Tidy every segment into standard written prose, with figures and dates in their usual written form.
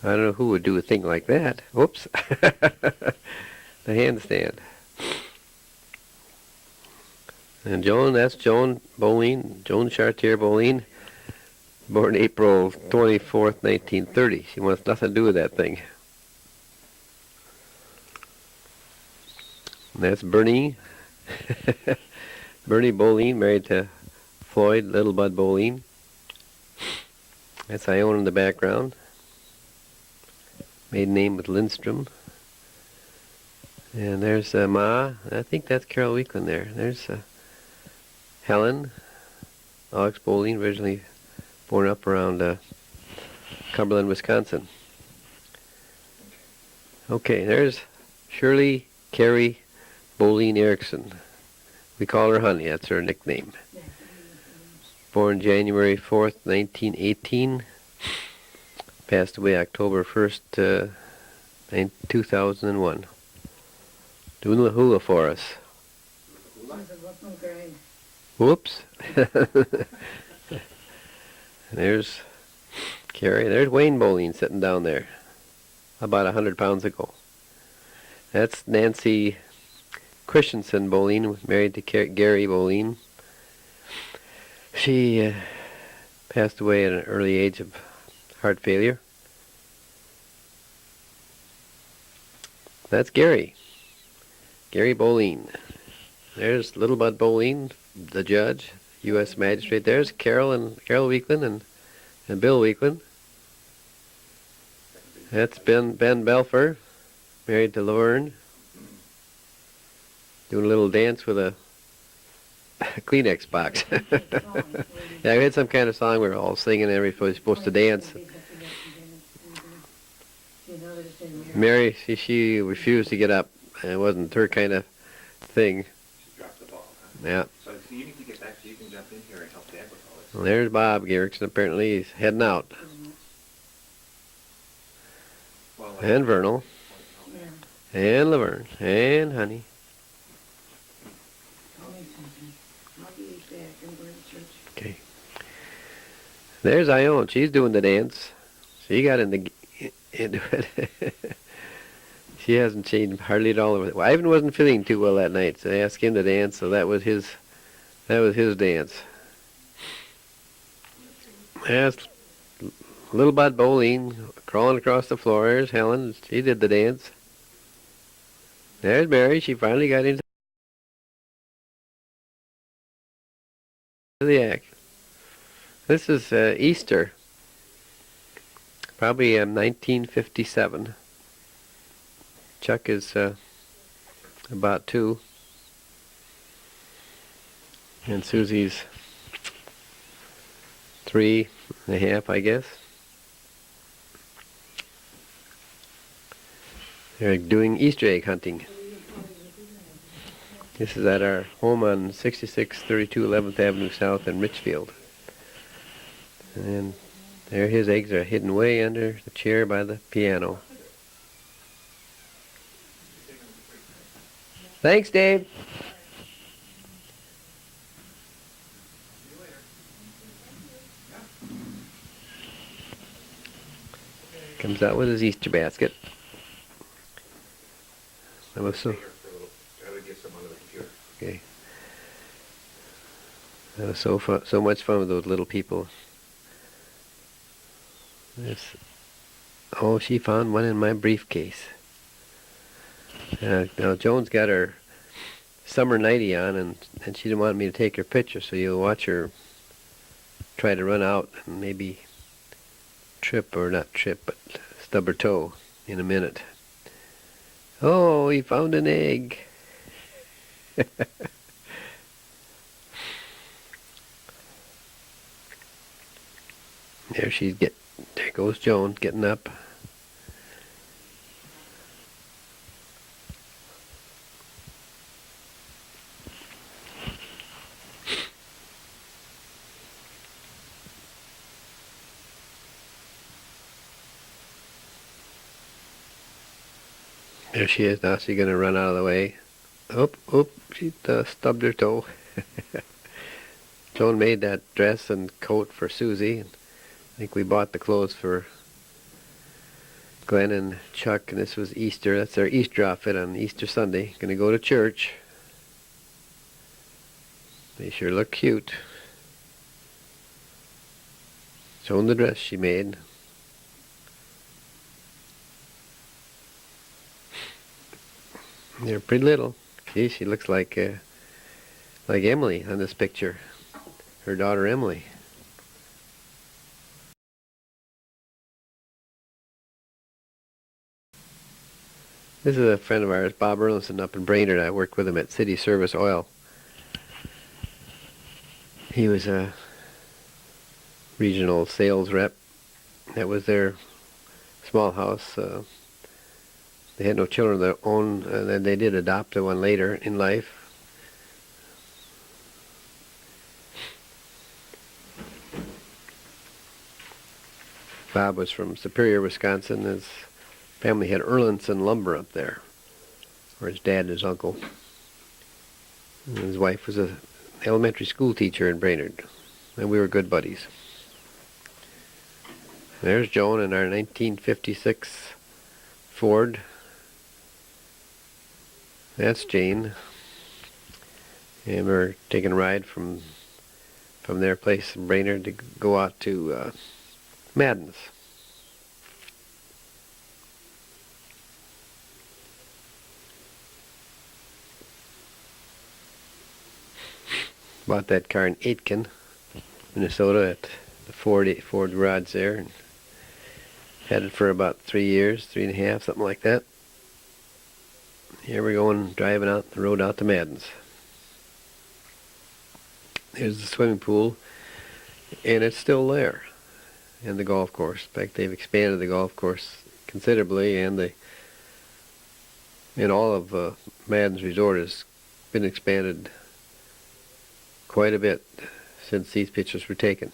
I don't know who would do a thing like that. Whoops. The handstand. And Joan, that's Joan Boline, Joan Chartier Boline, born April 24th, 1930. She wants nothing to do with that thing. And that's Bernie. Bernie Boline, married to Floyd Little Bud Boline. That's Ione in the background. Maiden name with Lindstrom. And there's Ma. I think that's Carol Weekland there. There's Helen. Alex Boline, originally born up around Cumberland, Wisconsin. Okay, there's Shirley Carey Boline Erickson. We call her Honey. That's her nickname. Born January 4th, 1918. Passed away October 1st, 2001. Doing the hula for us. Whoops. There's Carrie. There's Wayne Boline sitting down there. About 100 pounds ago. That's Nancy Christensen Boline, married to Gary Boline. She passed away at an early age of heart failure. That's Gary. Gary Boline. There's Little Bud Boline, the judge, U.S. magistrate. There's Carol Weekland and Bill Weekland. That's Ben Belfer, married to Laverne. Doing a little dance with a Kleenex box. Yeah, we had some kind of song we were all singing and everybody was supposed to dance. Mary, she refused to get up. It wasn't her kind of thing. She dropped the ball, huh? Yeah. So you need to get back so you can jump in here and help Dad with all this. Well, there's Bob Garrickson. Apparently he's heading out. Well, And Vernal. And Laverne. And Honey. Okay. There's Ione. She's doing the dance. She got into it. She hasn't changed hardly at all. Well, Ivan wasn't feeling too well that night, so they asked him to dance. So that was his dance. There's Little Bud Boline crawling across the floor. There's Helen. She did the dance. There's Mary. She finally got into the act. This is Easter, probably 1957. Chuck is about 2, and Susie's 3.5, I guess. They're doing Easter egg hunting. This is at our home on 6632 11th Avenue South in Richfield. And there his eggs are hidden way under the chair by the piano. Thanks, Dave. Comes out with his Easter basket. That was so. Okay. That was so fun, so much fun with those little people. Oh, she found one in my briefcase. Now Joan's got her summer nightie on, and she didn't want me to take her picture, so you'll watch her try to run out and maybe not trip, but stub her toe in a minute. Oh, he found an egg. There goes Joan getting up. There she is. Now she's going to run out of the way. Oop, she stubbed her toe. Joan made that dress and coat for Susie. I think we bought the clothes for Glenn and Chuck, and this was Easter. That's their Easter outfit on Easter Sunday. Gonna go to church. They sure look cute. Showing the dress she made. They're pretty little. Gee, she looks like Emily on this picture. Her daughter Emily. This is a friend of ours, Bob Erlinson, up in Brainerd. I worked with him at City Service Oil. He was a regional sales rep. That was their small house. They had no children of their own, and then they did adopt one later in life. Bob was from Superior, Wisconsin. His family had Erlinson Lumber up there, or his dad and his uncle. And his wife was an elementary school teacher in Brainerd, and we were good buddies. There's Joan in our 1956 Ford. That's Jane. And we're taking a ride from their place in Brainerd to go out to Madden's. Bought that car in Aitkin, Minnesota, at the Ford garage there, and had it for about 3 years, 3.5, something like that. Here we're going, driving out the road out to Madden's. There's the swimming pool, and it's still there, and the golf course. In fact, they've expanded the golf course considerably, and all of Madden's Resort has been expanded quite a bit since these pictures were taken.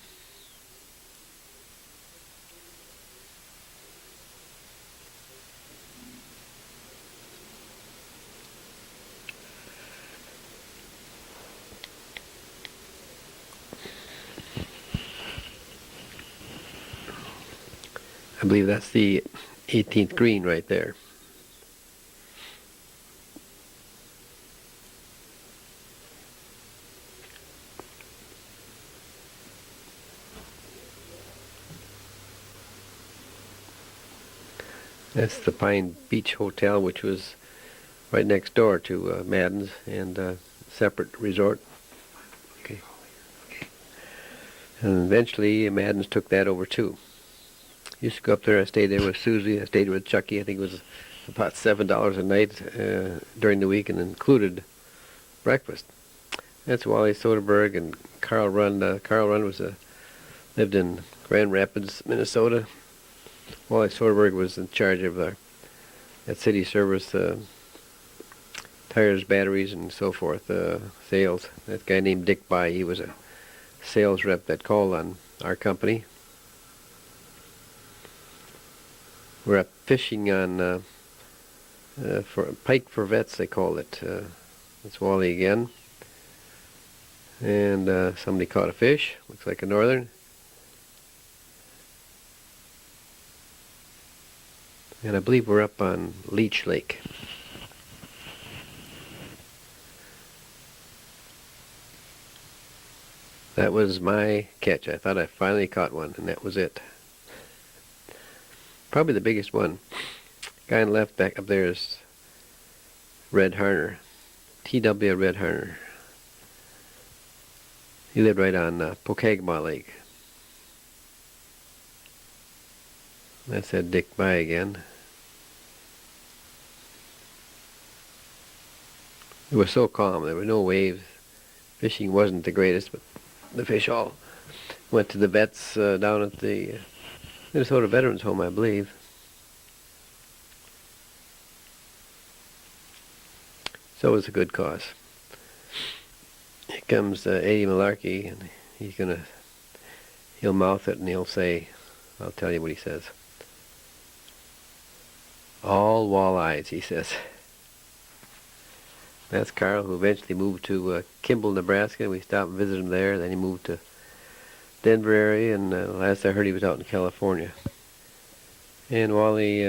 I believe that's the 18th green right there. That's the Pine Beach Hotel, which was right next door to Madden's, and a separate resort. Okay. And eventually Madden's took that over too. Used to go up there. I stayed there with Susie. I stayed with Chucky. I think it was about $7 a night during the week, and included breakfast. That's Wally Soderberg and Carl Rund. Carl Rund lived in Grand Rapids, Minnesota. Wally Soderberg was in charge of at City Service tires, batteries, and so forth, sales. That guy named Dick By, he was a sales rep that called on our company. We're up fishing on for pike for vets, they call it. That's Wally again. And somebody caught a fish. Looks like a northern. And I believe we're up on Leech Lake. That was my catch. I thought I finally caught one, and that was it. Probably the biggest one. Guy on the left back up there is Red Harner. T.W. Red Harner. He lived right on Pokegama Lake. That's that Dick By again. It was so calm. There were no waves. Fishing wasn't the greatest, but the fish all went to the vets down at the Minnesota Veterans Home, I believe. So it was a good cause. Here comes Eddie Malarkey, and he'll mouth it and he'll say, I'll tell you what he says. All walleyes, he says. That's Carl, who eventually moved to Kimball, Nebraska. We stopped and visited him there. Then he moved to Denver area, and last I heard he was out in California. And Wally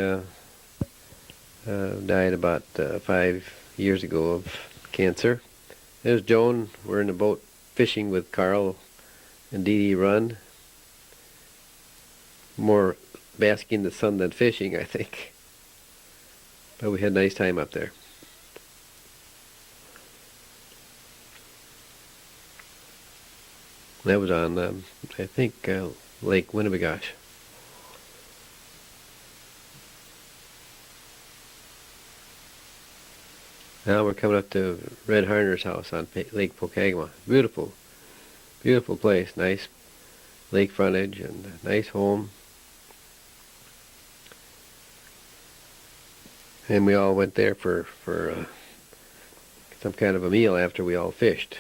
died about 5 years ago of cancer. There's Joan. We're in the boat fishing with Carl and Dee Dee Run. More basking in the sun than fishing, I think. But we had a nice time up there. That was on, I think, Lake Winnebagosh. Now we're coming up to Red Harner's house on Lake Pocagua. Beautiful, beautiful place. Nice lake frontage and a nice home. And we all went there for some kind of a meal after we all fished,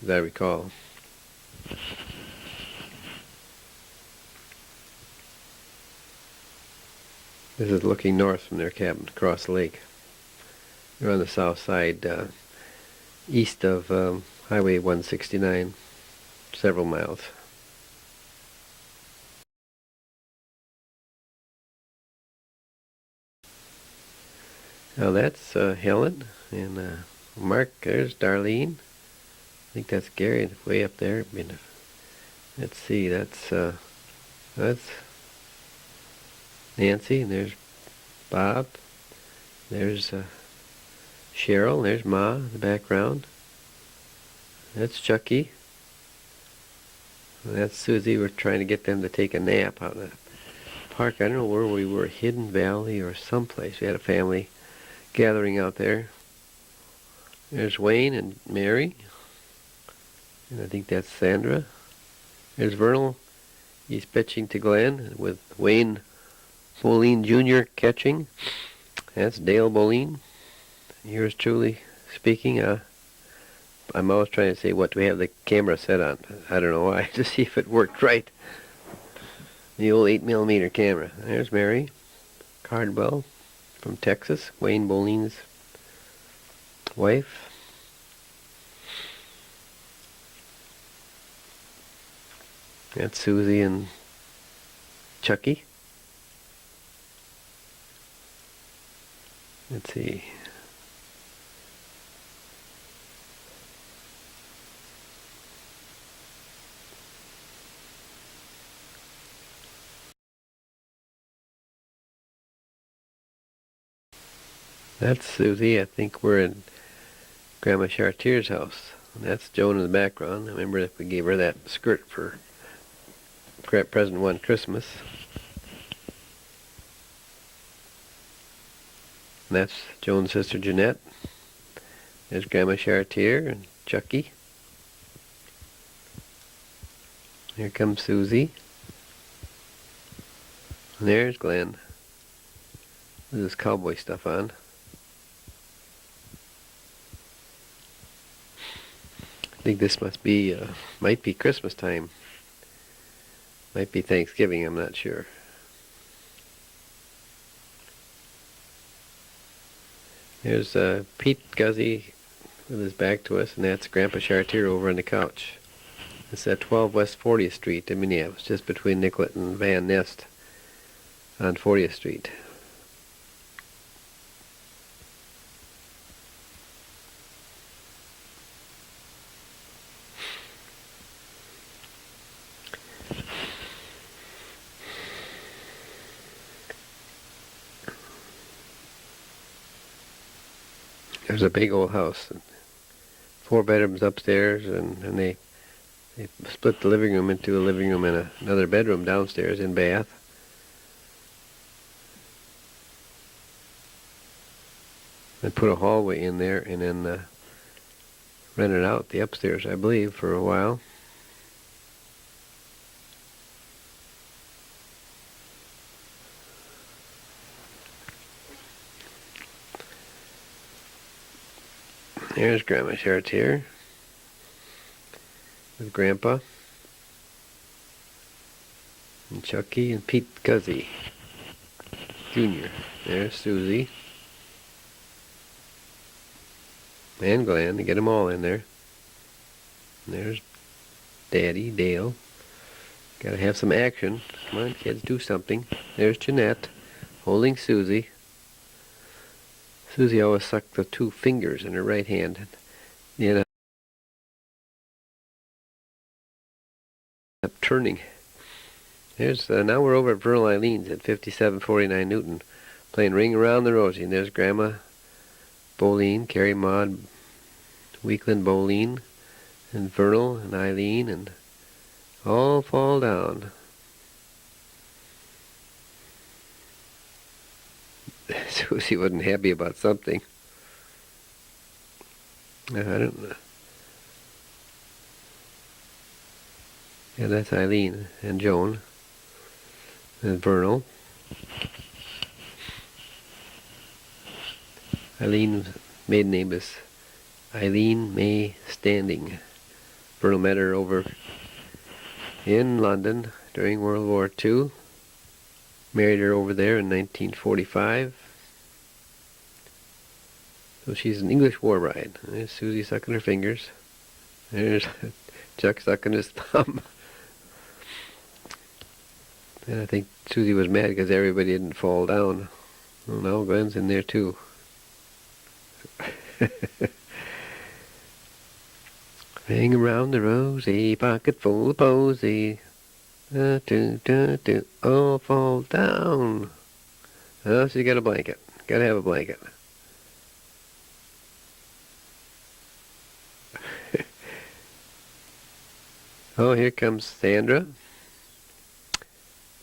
as I recall. This is looking north from their cabin, across the lake. They're on the south side, east of Highway 169, several miles. Now that's Helen, and Mark, there's Darlene. I think that's Gary, way up there. I mean, let's see, that's Nancy, and there's Bob. There's Cheryl, there's Ma in the background. That's Chucky. And that's Susie. We're trying to get them to take a nap out in the park. I don't know where we were, Hidden Valley or someplace. We had a family gathering out there. There's Wayne and Mary. And I think that's Sandra. There's Vernal. He's pitching to Glenn with Wayne Boline Jr. catching. That's Dale Boline. Yours truly speaking. I'm always trying to say, what do we have the camera set on? I don't know why, to see if it worked right. The old 8mm camera. There's Mary Cardwell from Texas, Wayne Boline's wife. That's Susie and Chucky. Let's see. That's Susie. I think we're in Grandma Chartier's house. And that's Joan in the background. I remember if we gave her that skirt for present one Christmas. And that's Joan's sister Jeanette. There's Grandma Chartier and Chucky. Here comes Susie. And there's Glenn with his cowboy stuff on. I think this must be, might be Christmas time. Might be Thanksgiving, I'm not sure. There's Pete Guzzy with his back to us, and that's Grandpa Chartier over on the couch. It's at 12 West 40th Street in Minneapolis, just between Nicollet and Van Nest on 40th Street. There's a big old house, 4 bedrooms upstairs, and they split the living room into a living room and another bedroom downstairs in bath. They put a hallway in there and then rented out the upstairs, I believe, for a while. There's Grandma Chartier with Grandpa and Chucky and Pete Guzzy Jr. There's Susie and Glenn, to get them all in there. And there's Daddy, Dale. Gotta have some action. Come on, kids, do something. There's Jeanette. holding Susie. Susie always sucked the two fingers in her right hand. You know, up turning. There's now we're over at Vernal Eileen's at 5749 Newton, playing Ring Around the Rosie. And there's Grandma Boline, Carrie Maud Weekland Boline, and Vernal and Eileen, and all fall down. Susie wasn't happy about something. I don't know. Yeah, that's Eileen and Joan and Vernal. Eileen's maiden name is Eileen May Standing. Vernal met her over in London during World War II. Married her over there in 1945. So she's an English war bride. There's Susie sucking her fingers. There's Chuck sucking his thumb. And I think Susie was mad because everybody didn't fall down. Well, now Glenn's in there too. Hang around the rosy, pocket full of posy. All fall down. Oh, she's got a blanket. Gotta have a blanket. Oh, here comes Sandra.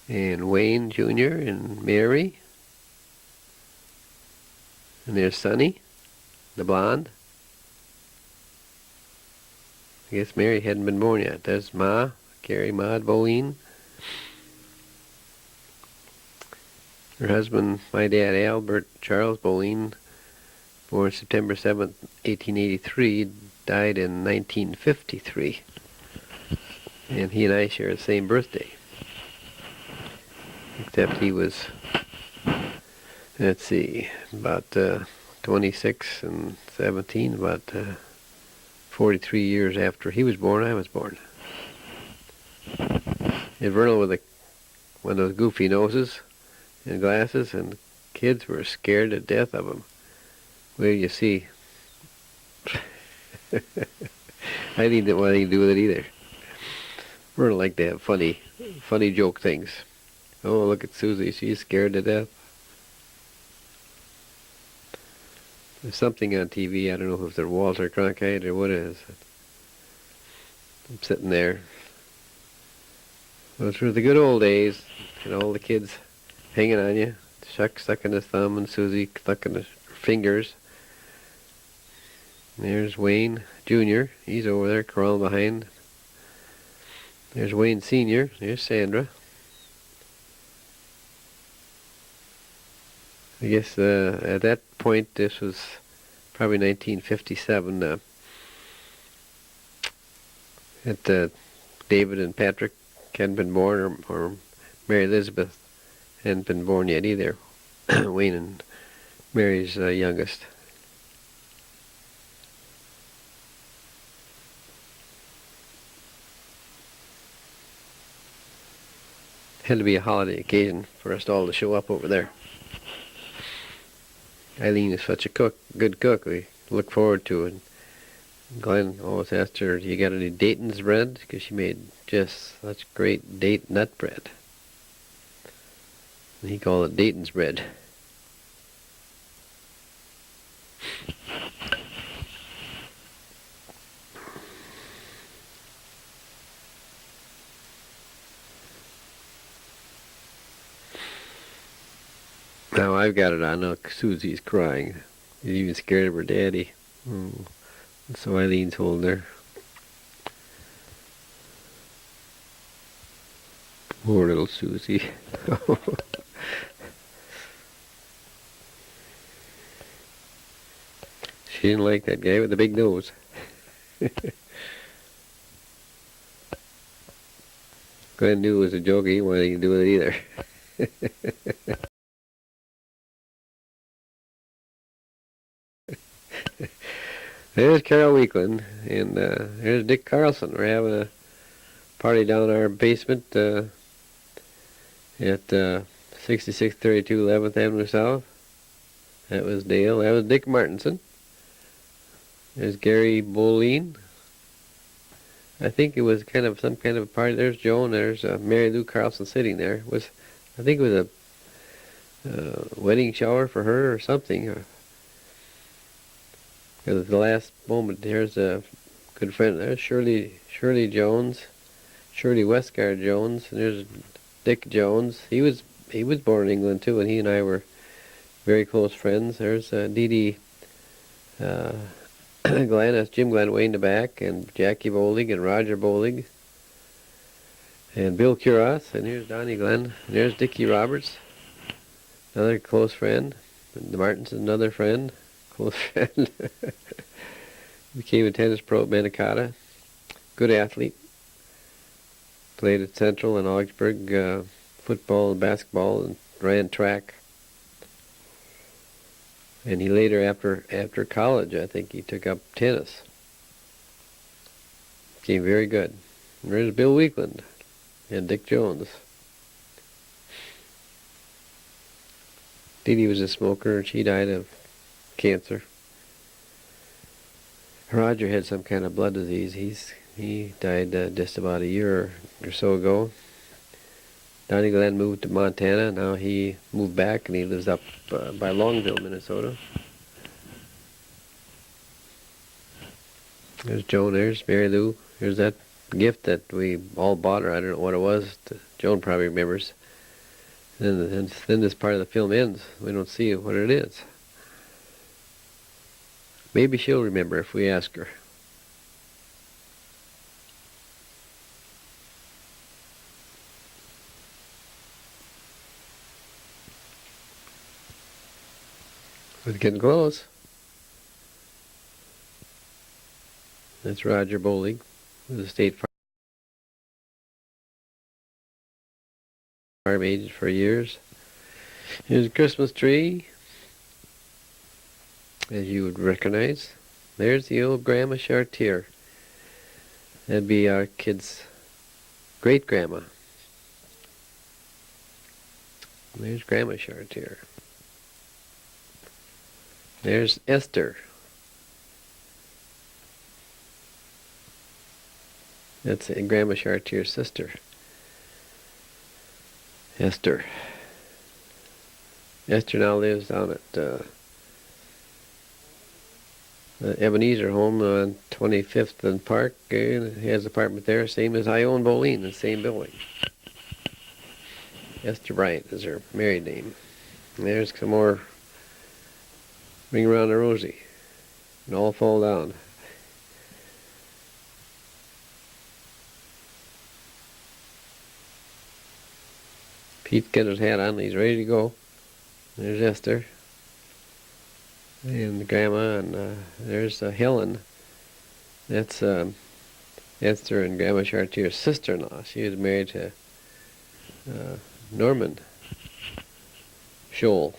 And Wayne Jr. and Mary. And there's Sonny, the blonde. I guess Mary hadn't been born yet. There's Ma, Carrie Maud Boline. Her husband, my dad, Albert Charles Boline, born September 7th, 1883, died in 1953. And he and I share the same birthday. Except he was, let's see, about 26 and 17, about 43 years after he was born, I was born. And Vernal with one of those goofy noses and glasses, and kids were scared to death of him. Well, you see, I didn't want anything to do with it either. Vernal liked to have funny joke things. Oh, look at Susie, she's scared to death. There's something on TV, I don't know if they're Walter Cronkite or what it is. I'm sitting there. Those were the good old days, and all the kids hanging on you. Chuck sucking his thumb and Susie sucking her fingers. There's Wayne Jr., he's over there crawling behind. There's Wayne Sr., there's Sandra. I guess at that point, this was probably 1957, David and Patrick hadn't been born, or Mary Elizabeth hadn't been born yet either. Wayne and Mary's youngest. Had to be a holiday occasion for us all to show up over there. Eileen is such a good cook. We look forward to it. Glenn always asked her, "You got any Dayton's bread?" Because she made just such great date nut bread. And he called it Dayton's bread. Now I've got it on. Look, Susie's crying. She's even scared of her daddy. Oh. So Eileen's holding her. Poor little Susie. She didn't like that guy with the big nose. Glenn knew it was a joke. He wanted anything to do with it either. There's Carol Weekland, and there's Dick Carlson. We're having a party down in our basement at 6632 11th Avenue South. That was Dale. That was Dick Martinson. There's Gary Boline. I think it was kind of some kind of a party. There's Joan. There's Mary Lou Carlson sitting there. I think it was a wedding shower for her or something. It was the last moment. There's a good friend. There's Shirley Jones, Shirley Westgard Jones. And there's Dick Jones. He was born in England too, and he and I were very close friends. There's Dee Dee Glenn. That's Jim Glenn way in the back, and Jackie Bolig and Roger Bolig, and Bill Curas. And here's Donnie Glenn. And there's Dickie Roberts, another close friend. And the Martins, another friend, close friend. Became a tennis pro at Manikato. Good athlete. Played at Central and Augsburg, football and basketball, and ran track. And he later, after college, I think he took up tennis. Became very good. And there's Bill Weekland and Dick Jones. Dee Dee was a smoker, and she died of cancer. Roger had some kind of blood disease. He died just about a year or so ago. Donnie Glenn moved to Montana. Now he moved back, and he lives up by Longville, Minnesota. There's Joan. There's Mary Lou. Here's that gift that we all bought her. I don't know what it was. Joan probably remembers. And then this part of the film ends. We don't see what it is. Maybe she'll remember if we ask her. It's getting close. That's Roger Bolig with the State Farm agent for years. Here's a Christmas tree, as you would recognize. There's the old Grandma Chartier. That'd be our kid's great-grandma. There's Grandma Chartier. There's Esther. That's Grandma Chartier's sister. Esther. Esther now lives down at Ebenezer home on 25th and Park. He has an apartment there, same as I own Boline, the same building. Esther Bryant is her married name. And there's some more Ring Around the Rosie. And all fall down. Pete's got his hat on, he's ready to go. There's Esther. And Grandma, and there's Helen. That's Esther and Grandma Chartier's sister-in-law. She was married to Norman Scholl.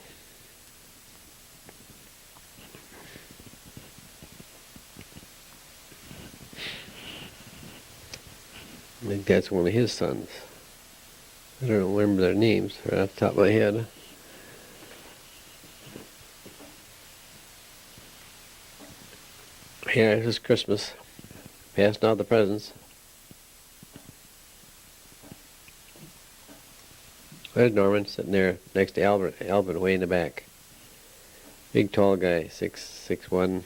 I think that's one of his sons. I don't remember their names right off the top of my head. Yeah, this is Christmas. Passing out the presents. There's Norman sitting there next to Alvin way in the back. Big tall guy, 6'1",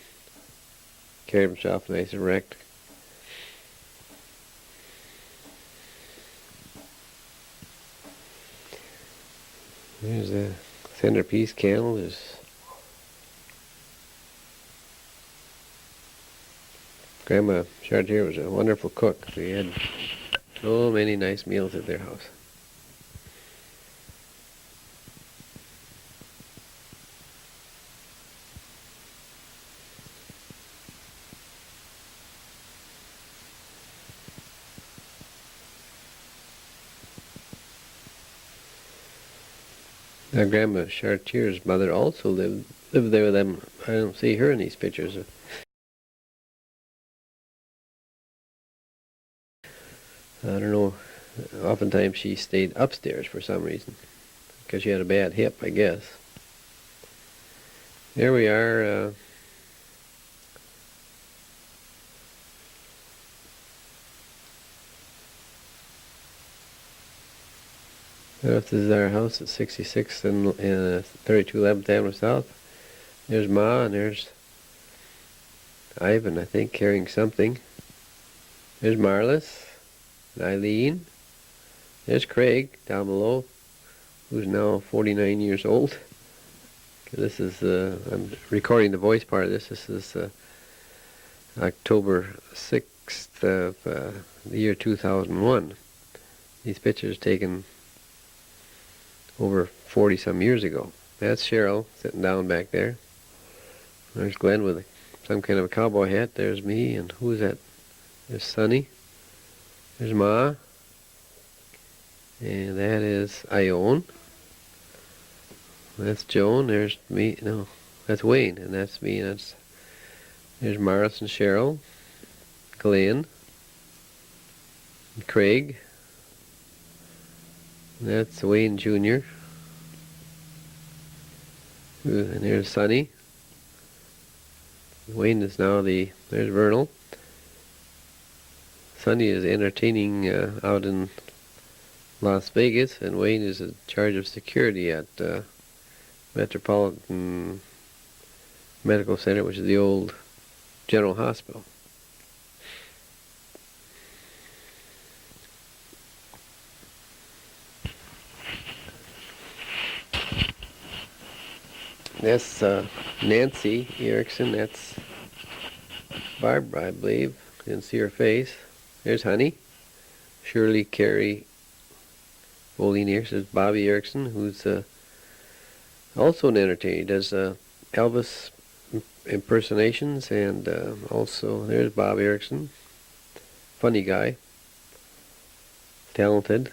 carried himself nice and erect. There's a centerpiece candle. There's Grandma Chartier was a wonderful cook. We had so many nice meals at their house. Now, Grandma Chartier's mother also lived there with them. I don't see her in these pictures. I don't know. Oftentimes she stayed upstairs for some reason. because she had a bad hip, I guess. There we are. This is our house at 66th and 3211th Avenue South. There's Ma, and there's Ivan, I think, carrying something. There's Marlis, and Eileen. There's Craig down below, who's now 49 years old. This is, I'm recording the voice part of this. This is October 6th of the year 2001. These pictures taken over 40-some years ago. That's Cheryl sitting down back there. There's Glenn with some kind of a cowboy hat. There's me, and who is that? There's Sonny. There's Ma. And that is Ione. That's Joan. There's me. No, that's Wayne, and that's me. And there's Maris and Cheryl. Glenn. And Craig. And that's Wayne Jr. And there's Sonny. Wayne is now there's Vernal. Sonny is entertaining out in Las Vegas, and Wayne is in charge of security at Metropolitan Medical Center, which is the old General Hospital. That's Nancy Erickson. That's Barbara, I believe. Didn't see her face. There's Honey. Shirley Carey Boline Erickson. There's Bobby Erickson, who's also an entertainer. He does Elvis impersonations, and also there's Bob Erickson. Funny guy. Talented.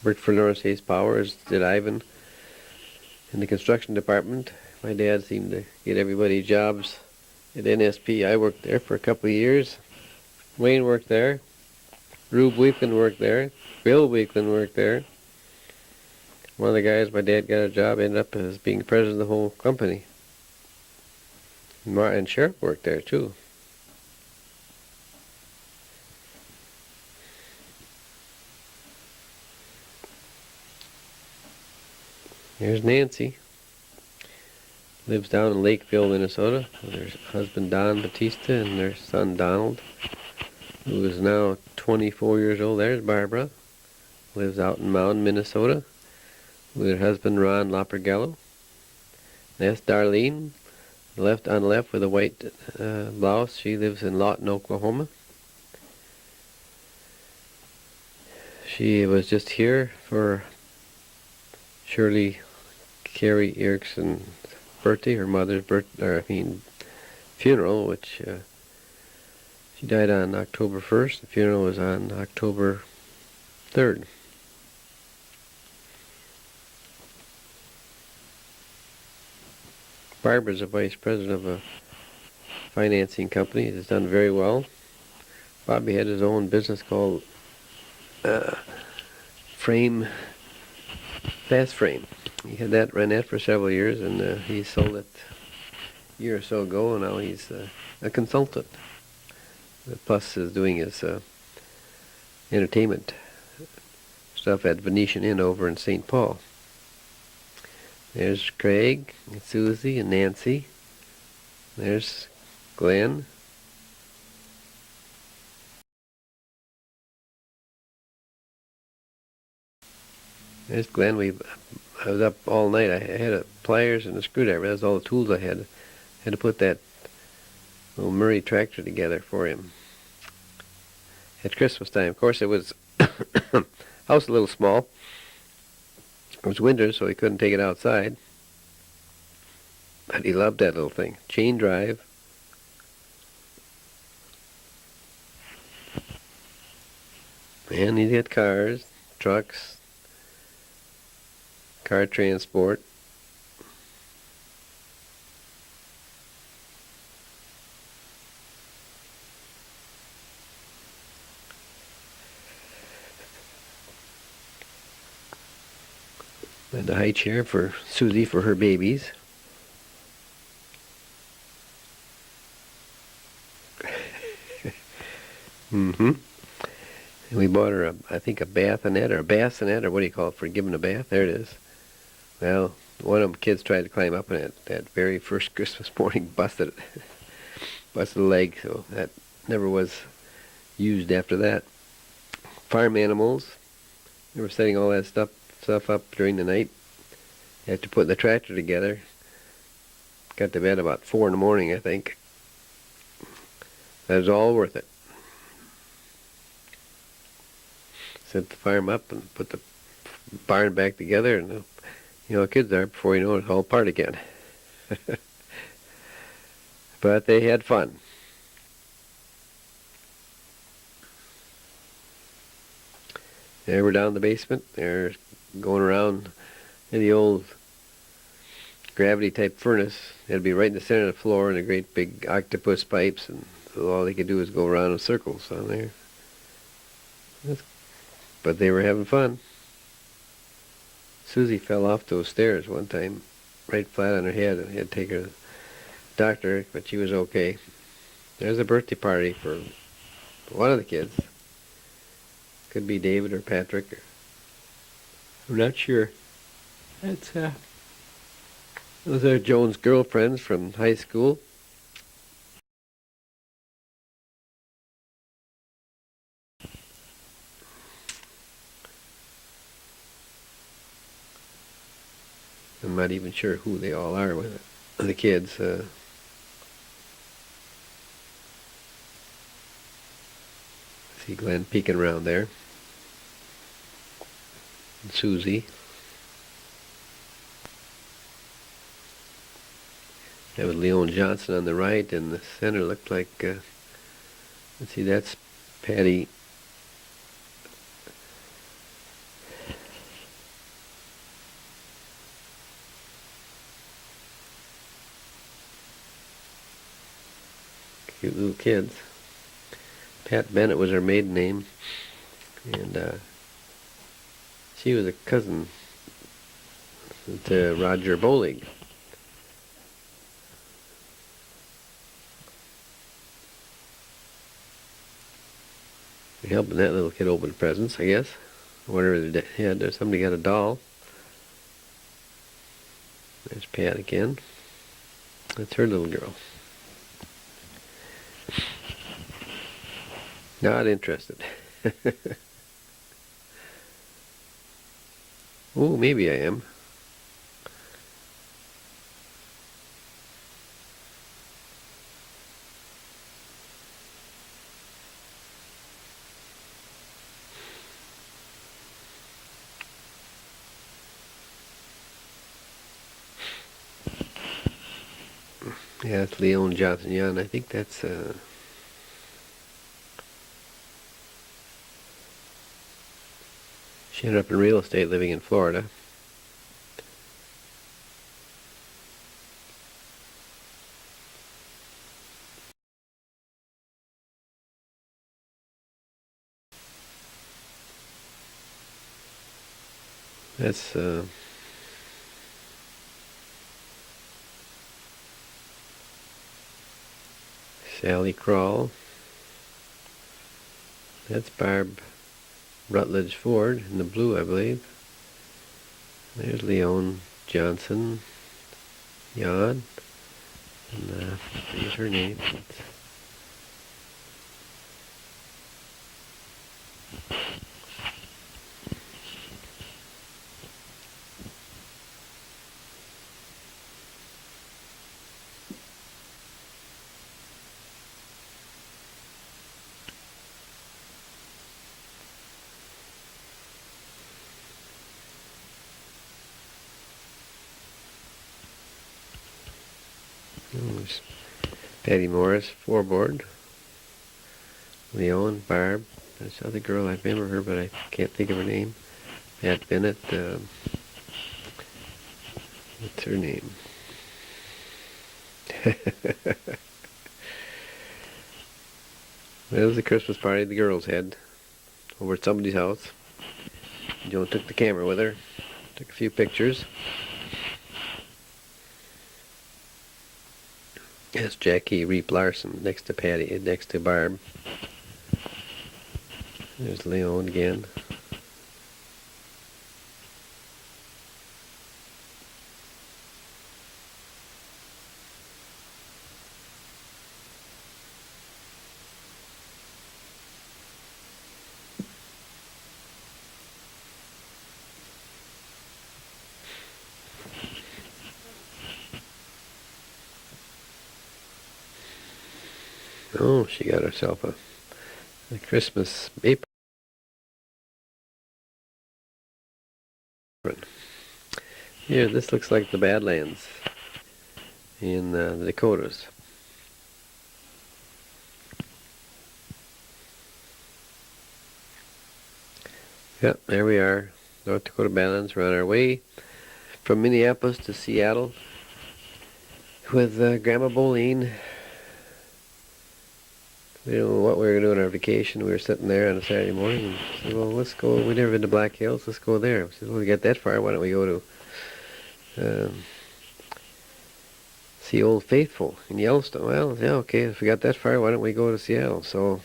Worked for North States Power, as did Ivan in the construction department. My dad seemed to get everybody jobs at NSP. I worked there for a couple of years. Wayne worked there. Rube Weekland worked there. Bill Weekland worked there. One of the guys my dad got a job ended up as being president of the whole company. And Sheriff worked there too. Here's Nancy. Lives down in Lakeville, Minnesota, with her husband Don Batista and their son Donald, who is now 24 years old. There's Barbara. Lives out in Mountain, Minnesota, with her husband Ron Lopergello. That's Darlene, on the left with a white blouse. She lives in Lawton, Oklahoma. She was just here for Shirley Carey Erickson's birthday, her mother's funeral, which she died on October 1st. The funeral was on October 3rd. Barbara's a vice president of a financing company. It's done very well. Bobby had his own business called Fast Frame. He had ran that for several years, and he sold it a year or so ago, and now he's a consultant. Plus is doing his entertainment stuff at Venetian Inn over in St. Paul. There's Craig, and Susie, and Nancy. There's Glenn. There's Glenn. I was up all night. I had pliers and a screwdriver. That's all the tools I had. Had to put that little Murray tractor together for him at Christmas time. Of course, it was house a little small. It was winter, so he couldn't take it outside. But he loved that little thing. Chain drive. And he had cars, trucks, car transport. And the high chair for Susie for her babies. Mm-hmm. And we bought her, I think, a bassinet or what do you call it, for giving a bath? There it is. Well, one of them kids tried to climb up in it that very first Christmas morning, busted a leg, so that never was used after that. Farm animals, they were setting all that stuff up during the night. After putting the tractor together, got to bed about 4 in the morning, I think. That was all worth it. Set the farm up and put the barn back together, and kids are, before you know it, it's all apart again. But they had fun. They were down in the basement. They're going around in the old gravity-type furnace. It'd be right in the center of the floor, and the great big octopus pipes, and so all they could do was go around in circles down there. But they were having fun. Susie fell off those stairs one time, right flat on her head, and had to take her to the doctor, but she was okay. There's a birthday party for one of the kids. Could be David or Patrick. I'm not sure. That's those are Joan's girlfriends from high school. I'm not even sure who they all are with it. The kids. See Glenn peeking around there. And Susie. That was Leon Johnson on the right, and the center looked like, let's see, that's Patty. Cute little kids. Pat Bennett was her maiden name, and she was a cousin to Roger Boling. Helping that little kid open presents, I guess. Whatever they had, somebody got a doll. There's Pat again. That's her little girl. Not interested. Oh, maybe I am. Yeah, it's Leon Johnson. Yeah, and I think that's she ended up in real estate living in Florida. That's Sally Crawl. That's Barb Rutledge Ford in the blue, I believe. There's Leon Johnson. Yod. And here's her name. There's Patty Morris, floorboard. Leon, Barb. There's the other girl, I remember her, but I can't think of her name. Pat Bennett. What's her name? That was the Christmas party the girls had over at somebody's house. Joan took the camera with her. Took a few pictures. That's Jackie Reep Larson next to Patty, next to Barb. There's Leon again. Oh, she got herself a Christmas apron. Here, this looks like the Badlands in the Dakotas. Yep, there we are, North Dakota Badlands. We're on our way from Minneapolis to Seattle with Grandma Boline. We didn't know what we were going to do on our vacation. We were sitting there on a Saturday morning and said, well, let's go. We've never been to Black Hills. Let's go there. We said, well, we got that far. Why don't we go to see Old Faithful in Yellowstone? Well, yeah, okay. If we got that far, why don't we go to Seattle? So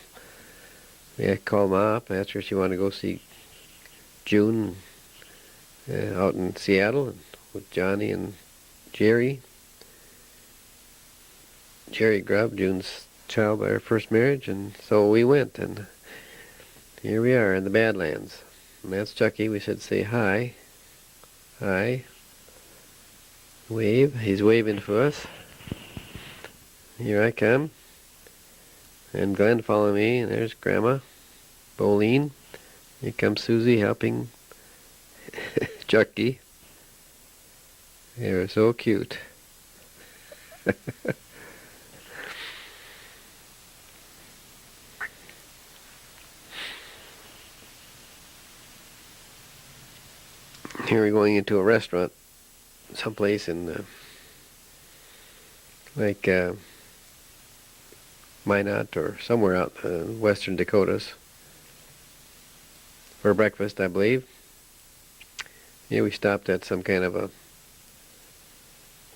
I called Ma up and asked her if she wanted to go see June out in Seattle with Johnny and Jerry. Jerry Grubb, June's child by her first marriage, and so we went, and here we are in the Badlands. And that's Chucky. We said, say hi. Hi. Wave. He's waving for us. Here I come. And Glenn following me, and there's Grandma Boline. Here comes Susie helping Chucky. They were so cute. Here we're going into a restaurant, someplace in like Minot or somewhere out in western Dakotas for breakfast, I believe. Here we stopped at some kind of a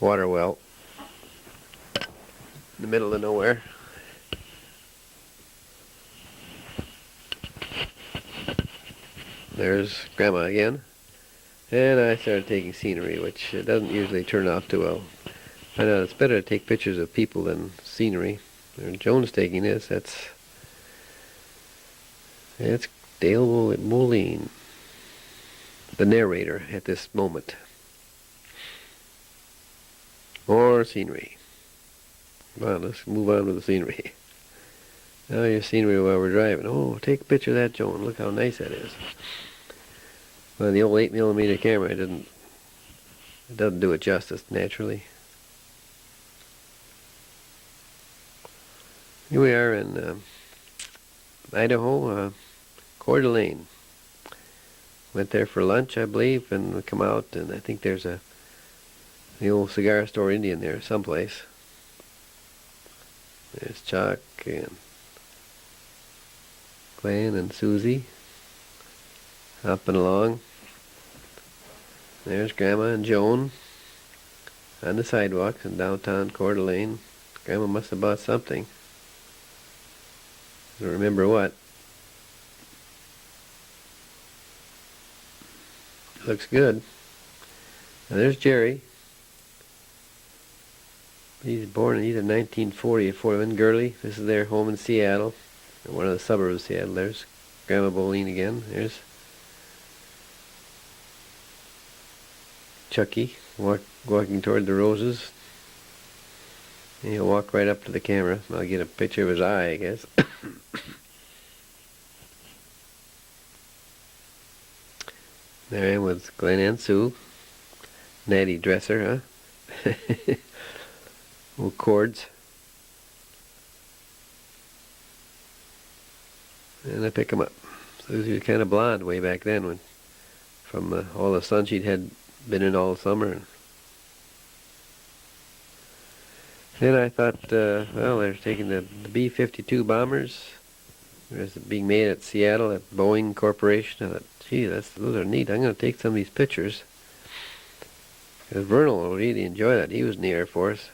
water well in the middle of nowhere. There's Grandma again. And I started taking scenery, which doesn't usually turn out too well. I know it's better to take pictures of people than scenery. And Joan's taking this. That's Dale Boline, the narrator at this moment. More scenery. Come on, let's move on with the scenery. Now your scenery while we're driving. Oh, take a picture of that, Joan. Look how nice that is. Well, the old 8mm camera doesn't do it justice, naturally. Here we are in Idaho, Coeur d'Alene. Went there for lunch, I believe, and we come out, and I think there's the old cigar store Indian there someplace. There's Chuck and Glenn and Susie hopping along. There's Grandma and Joan on the sidewalks in downtown Coeur d'Alene. Grandma must have bought something. I don't remember what. Looks good. Now there's Jerry. He's born in either 1940 or 41. Gurley. This is their home in Seattle, one of the suburbs of Seattle. There's Grandma Boline again. There's Chucky walking toward the roses. And he'll walk right up to the camera. I'll get a picture of his eye, I guess. There I am with Glenn and Sue. Natty dresser, huh? Little cords. And I pick him up. Susie was kind of blonde way back then, from all the sun she'd had been in all summer. Then I thought, well, they're taking the B-52 bombers. They're being made at Seattle at Boeing Corporation. I thought, gee, those are neat. I'm going to take some of these pictures. 'Cause Vernal will really enjoy that. He was in the Air Force.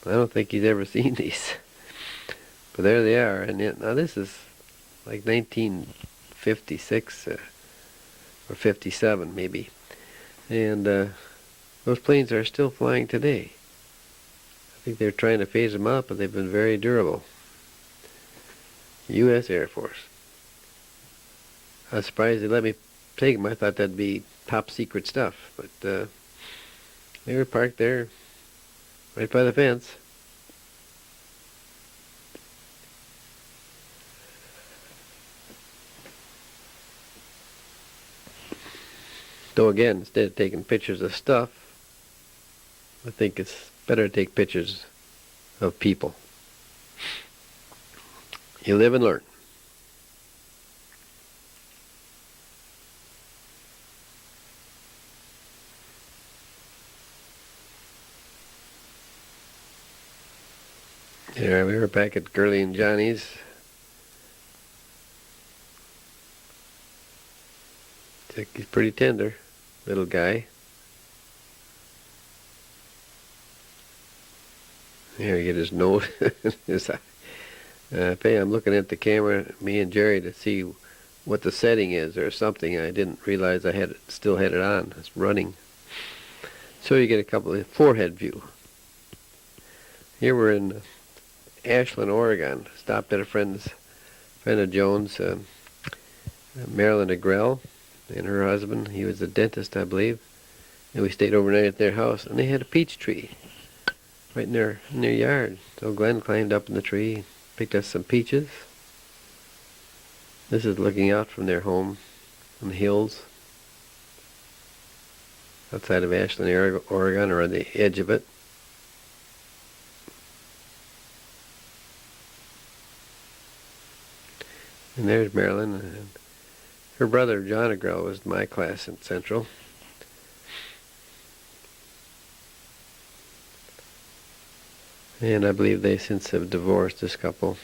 I don't think he's ever seen these. But there they are. And now this is like 1956 or 57 maybe. And those planes are still flying today. I think they're trying to phase them out, but they've been very durable. U.S. Air Force. I was surprised they let me take them. I thought that'd be top secret stuff. But they were parked there right by the fence. Though again, instead of taking pictures of stuff, I think it's better to take pictures of people. You live and learn. Here we were back at Gurley and Johnny's. He's pretty tender, little guy. Here, he get his nose. I'm looking at the camera, me and Jerry, to see what the setting is or something. I didn't realize I still had it on. It's running. So you get a couple of forehead view. Here we're in Ashland, Oregon. Stopped at a friend of Joan's, Marilyn Agrell, and her husband. He was a dentist, I believe. And we stayed overnight at their house, and they had a peach tree right in their yard. So Glenn climbed up in the tree, picked us some peaches. This is looking out from their home on the hills outside of Ashland, Oregon, or on the edge of it. And there's Marilyn. And her brother, John Agrell, was in my class in Central. And I believe they since have divorced, this couple.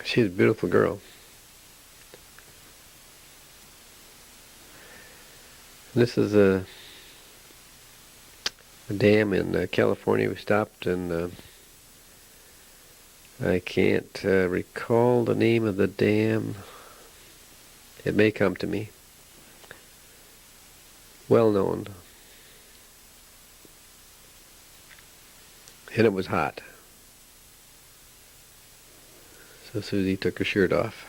She's a beautiful girl. This is a dam in California. We stopped, and I can't recall the name of the dam. It may come to me. Well known. And it was hot. So Susie took her shirt off.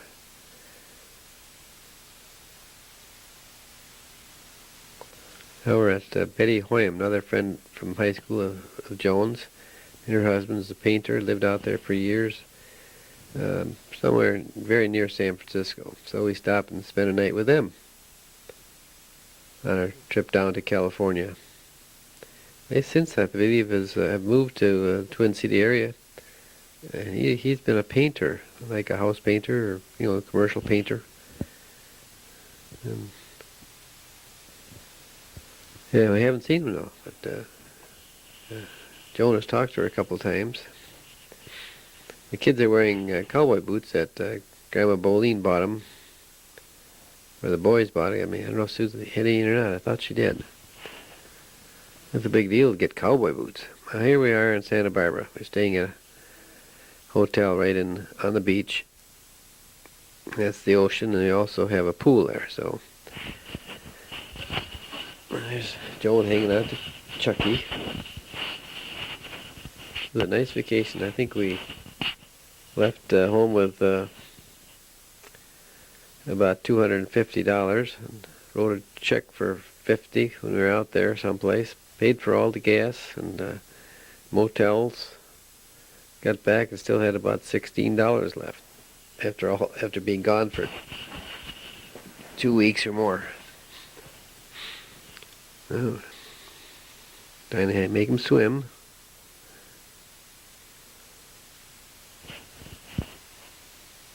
Now we're at Betty Hoyam, another friend from high school of Joan's. And her husband's a painter, lived out there for years, somewhere very near San Francisco. So we stopped and spent a night with them on our trip down to California. They since, I believe, have moved to Twin City area. And he's been a painter, like a house painter or, a commercial painter. And yeah, we haven't seen him though, but Joan has talked to her a couple times. The kids are wearing cowboy boots that Grandma Boline bought them, or the boys bought it. I mean, I don't know if Susan had any or not. I thought she did. It's a big deal to get cowboy boots. Now, here we are in Santa Barbara. We're staying at a hotel right on the beach. That's the ocean, and they also have a pool there. So there's Joan hanging out to Chucky. It was a nice vacation. I think we left home with about $250 and wrote a check for $50 when we were out there someplace. Paid for all the gas and motels. Got back and still had about $16 left after being gone for 2 weeks or more. Oh, trying to make him swim.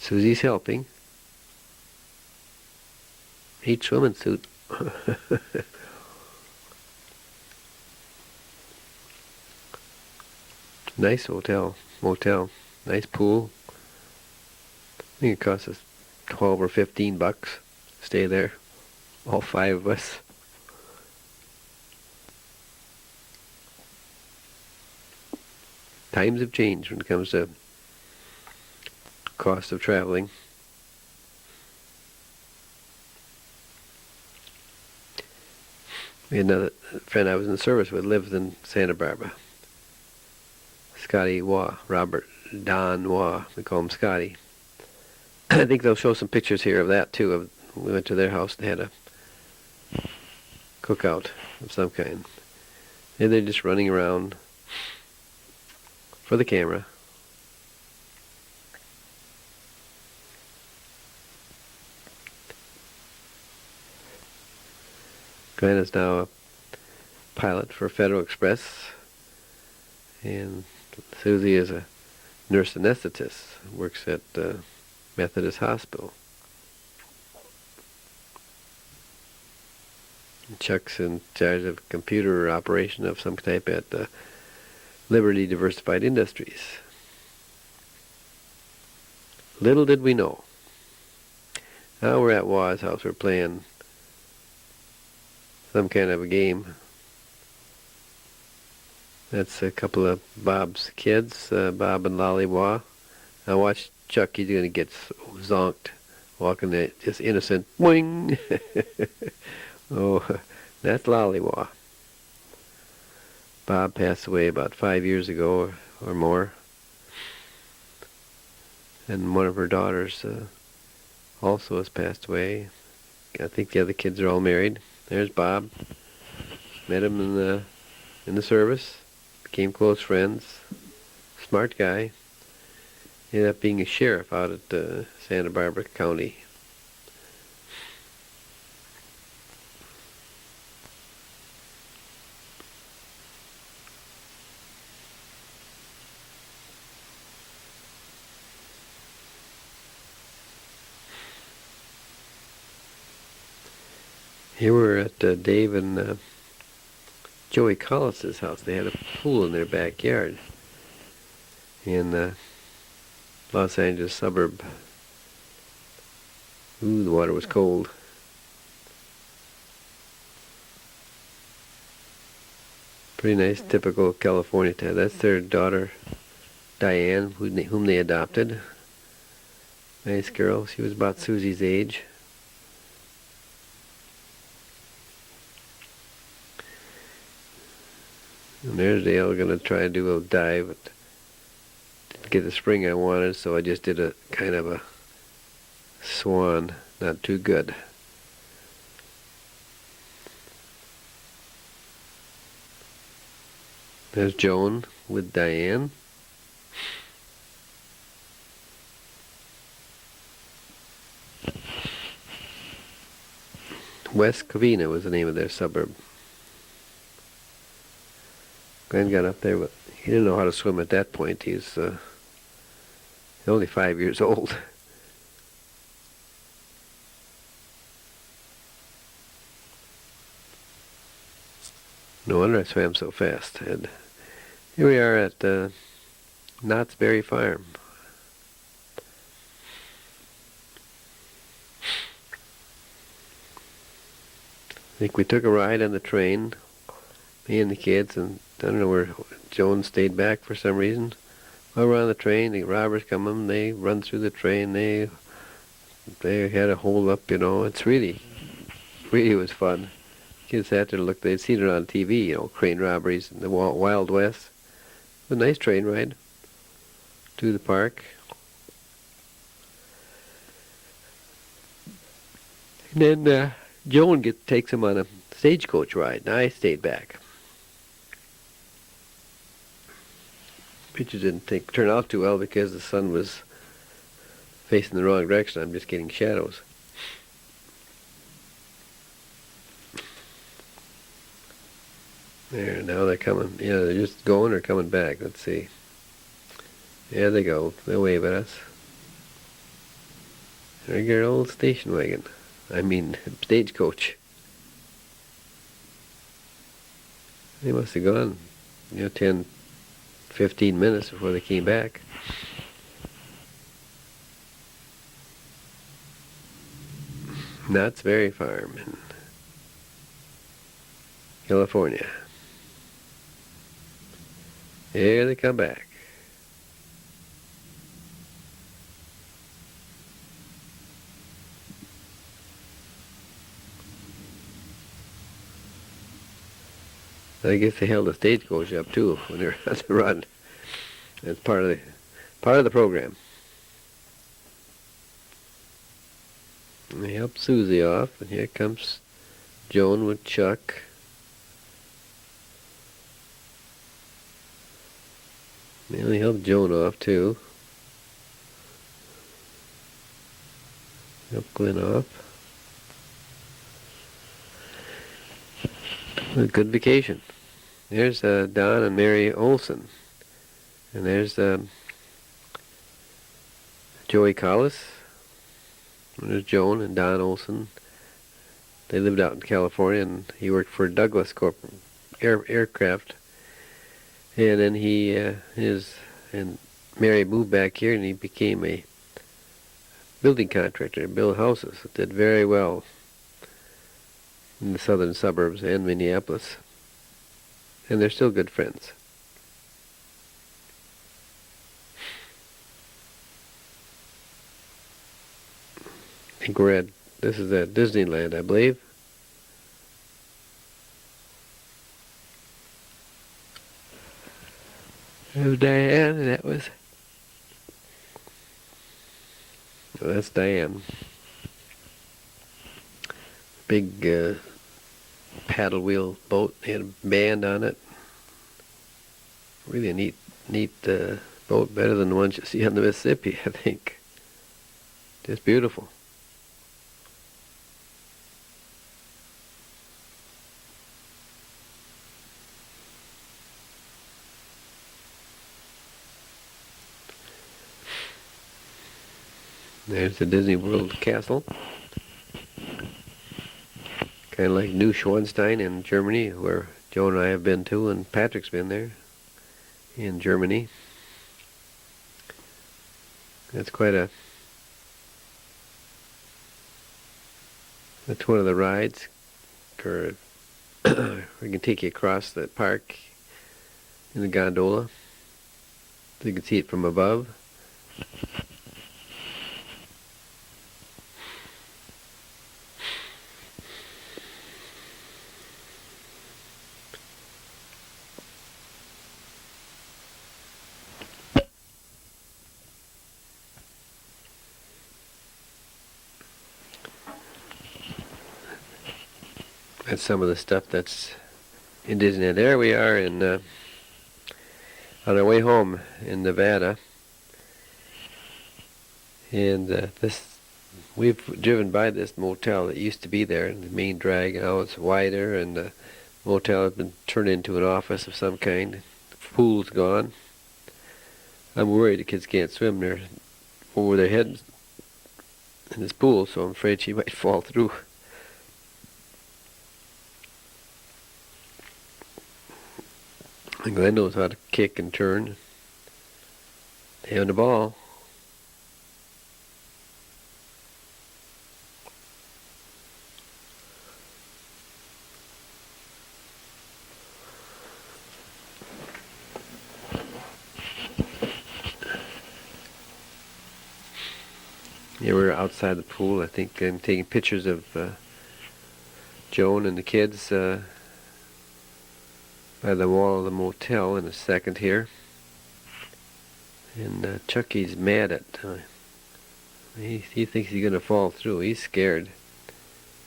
Susie's helping. Neat swimming suit. Nice motel, nice pool. I think it cost us $12 or $15 to stay there, all 5 of us. times have changed when it comes to cost of traveling. We had another friend I was in the service with lived in Santa Barbara. Scotty Waugh, Robert Don Waugh, we call him Scotty. I think they'll show some pictures here of that too. We went to their house, they had a cookout of some kind. And they're just running around for the camera. Glenn is now a pilot for Federal Express, and Susie is a nurse anesthetist, works at Methodist Hospital. Chuck's in charge of computer operation of some type at Liberty Diversified Industries. Little did we know. Now we're at Waugh's house. We're playing some kind of a game. That's a couple of Bob's kids, Bob and Lolly Waugh. Now watch Chuck. He's going to get zonked walking that just innocent. Boing! Oh, that's Lolly Waugh. Bob passed away about 5 years ago or more. And one of her daughters also has passed away. I think the other kids are all married. There's Bob. Met him in the service. Became close friends. Smart guy. Ended up being a sheriff out at Santa Barbara County. Here we're at Dave and Joey Collis's house. They had a pool in their backyard in Los Angeles suburb. Ooh, the water was cold. Pretty nice, typical California town. That's their daughter, Diane, whom they adopted. Nice girl. She was about Susie's age. And there's Dale going to try and do a dive, but didn't get the spring I wanted, so I just did a kind of a swan. Not too good. There's Joan with Diane. West Covina was the name of their suburb. Glenn got up there, but he didn't know how to swim at that point. He's only 5 years old. No wonder I swam so fast. And here we are at Knott's Berry Farm. I think we took a ride on the train, me and the kids, and I don't know where Joan stayed back for some reason. While we're on the train, the robbers come in, they run through the train, they had a hold up, you know. It's really was fun. Kids sat there and looked, they'd seen it on TV, you know, train robberies in the Wild West. It was a nice train ride to the park. And then Joan takes him on a stagecoach ride, and I stayed back. Picture didn't turn out too well because the sun was facing the wrong direction. I'm just getting shadows. There, now they're coming. Yeah, they're just going or coming back. Let's see. There they go. They wave at us. There's your old station wagon. I mean, stagecoach. They must have gone, 10, 15 minutes before they came back. Knott's Berry Farm in California. Here they come back. I guess they held a stagecoach up too when they were on the run. That's part of the program. And they helped Susie off, and here comes Joan with Chuck. They only helped Joan off too. Helped Glenn off. A good vacation. There's Don and Mary Olson. And there's Joey Collis. And there's Joan and Don Olson. They lived out in California, and he worked for Douglas Aircraft. And then and Mary moved back here, and he became a building contractor, built houses. Did very well in the southern suburbs and Minneapolis. And they're still good friends. I think this is at Disneyland, I believe. There's Diane, and that's Diane. Big paddle wheel boat. They had a band on it. Really a neat boat, better than the ones you see on the Mississippi, I think. Just beautiful. There's the Disney World Castle. Kind of like Neuschwanstein in Germany, where Joan and I have been to, and Patrick's been there in Germany. That's one of the rides. We can take you across the park in the gondola, so you can see it from above. That's some of the stuff that's in Disneyland. There we are on our way home in Nevada, and we've driven by this motel that used to be there in the main drag. Now it's wider, and the motel has been turned into an office of some kind. The pool's gone. I'm worried the kids can't swim there over their heads in this pool, so I'm afraid she might fall through. And Glenn knows how to kick and turn. They own the ball. Yeah, we're outside the pool. I think I'm taking pictures of Joan and the kids by the wall of the motel in a second here. And Chucky's mad at he thinks he's gonna fall through. He's scared.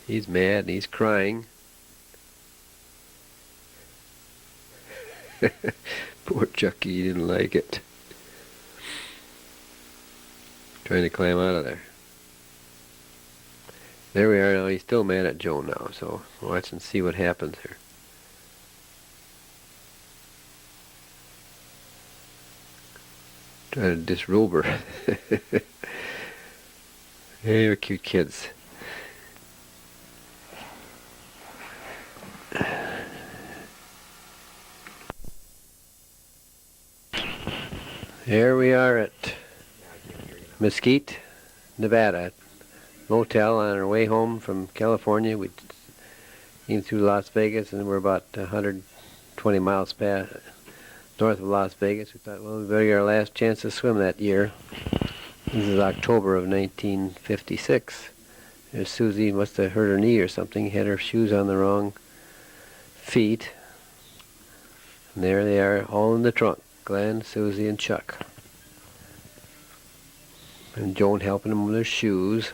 He's mad and he's crying. Poor Chucky, he didn't like it. Trying to climb out of there. There we are now. He's still mad at Joan now, so watch and see what happens here. Trying to disrobe her. They're cute kids. Here we are at Mesquite, Nevada, motel on our way home from California. We came through Las Vegas, and we're about 120 miles north of Las Vegas. We thought, well, we better get our last chance to swim that year. This is October of 1956. There's Susie, must have hurt her knee or something, had her shoes on the wrong feet. And there they are, all in the trunk. Glenn, Susie, and Chuck. And Joan helping them with their shoes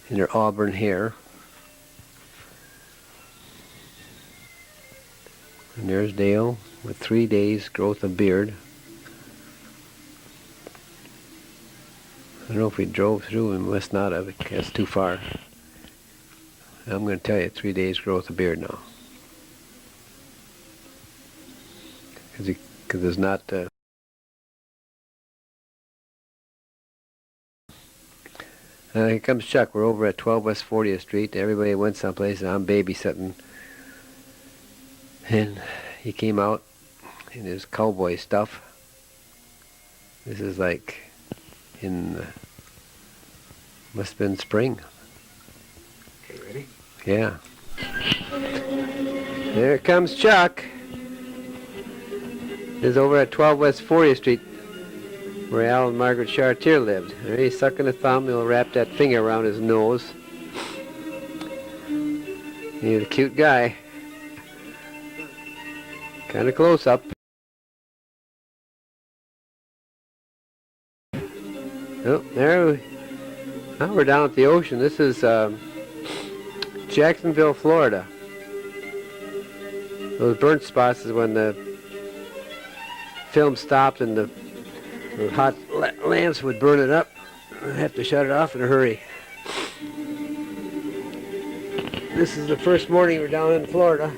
and their auburn hair. And there's Dale with 3 days growth of beard. I don't know if we drove through, we must not have, that's too far. I'm going to tell you, 3 days growth of beard now. Because it's not... here comes Chuck. We're over at 12 West 40th Street. Everybody went someplace, and I'm babysitting. And he came out in his cowboy stuff. This is like in... must have been spring. Okay, ready? Yeah. There comes Chuck. This is over at 12 West 40th Street, where Al and Margaret Chartier lived. There he's sucking a thumb. He'll wrap that finger around his nose. He's a cute guy. Kind of close up. Oh, there. Now we're down at the ocean. This is Jacksonville, Florida. Those burnt spots is when the film stopped and the hot lamps would burn it up. I'd have to shut it off in a hurry. This is the first morning we're down in Florida.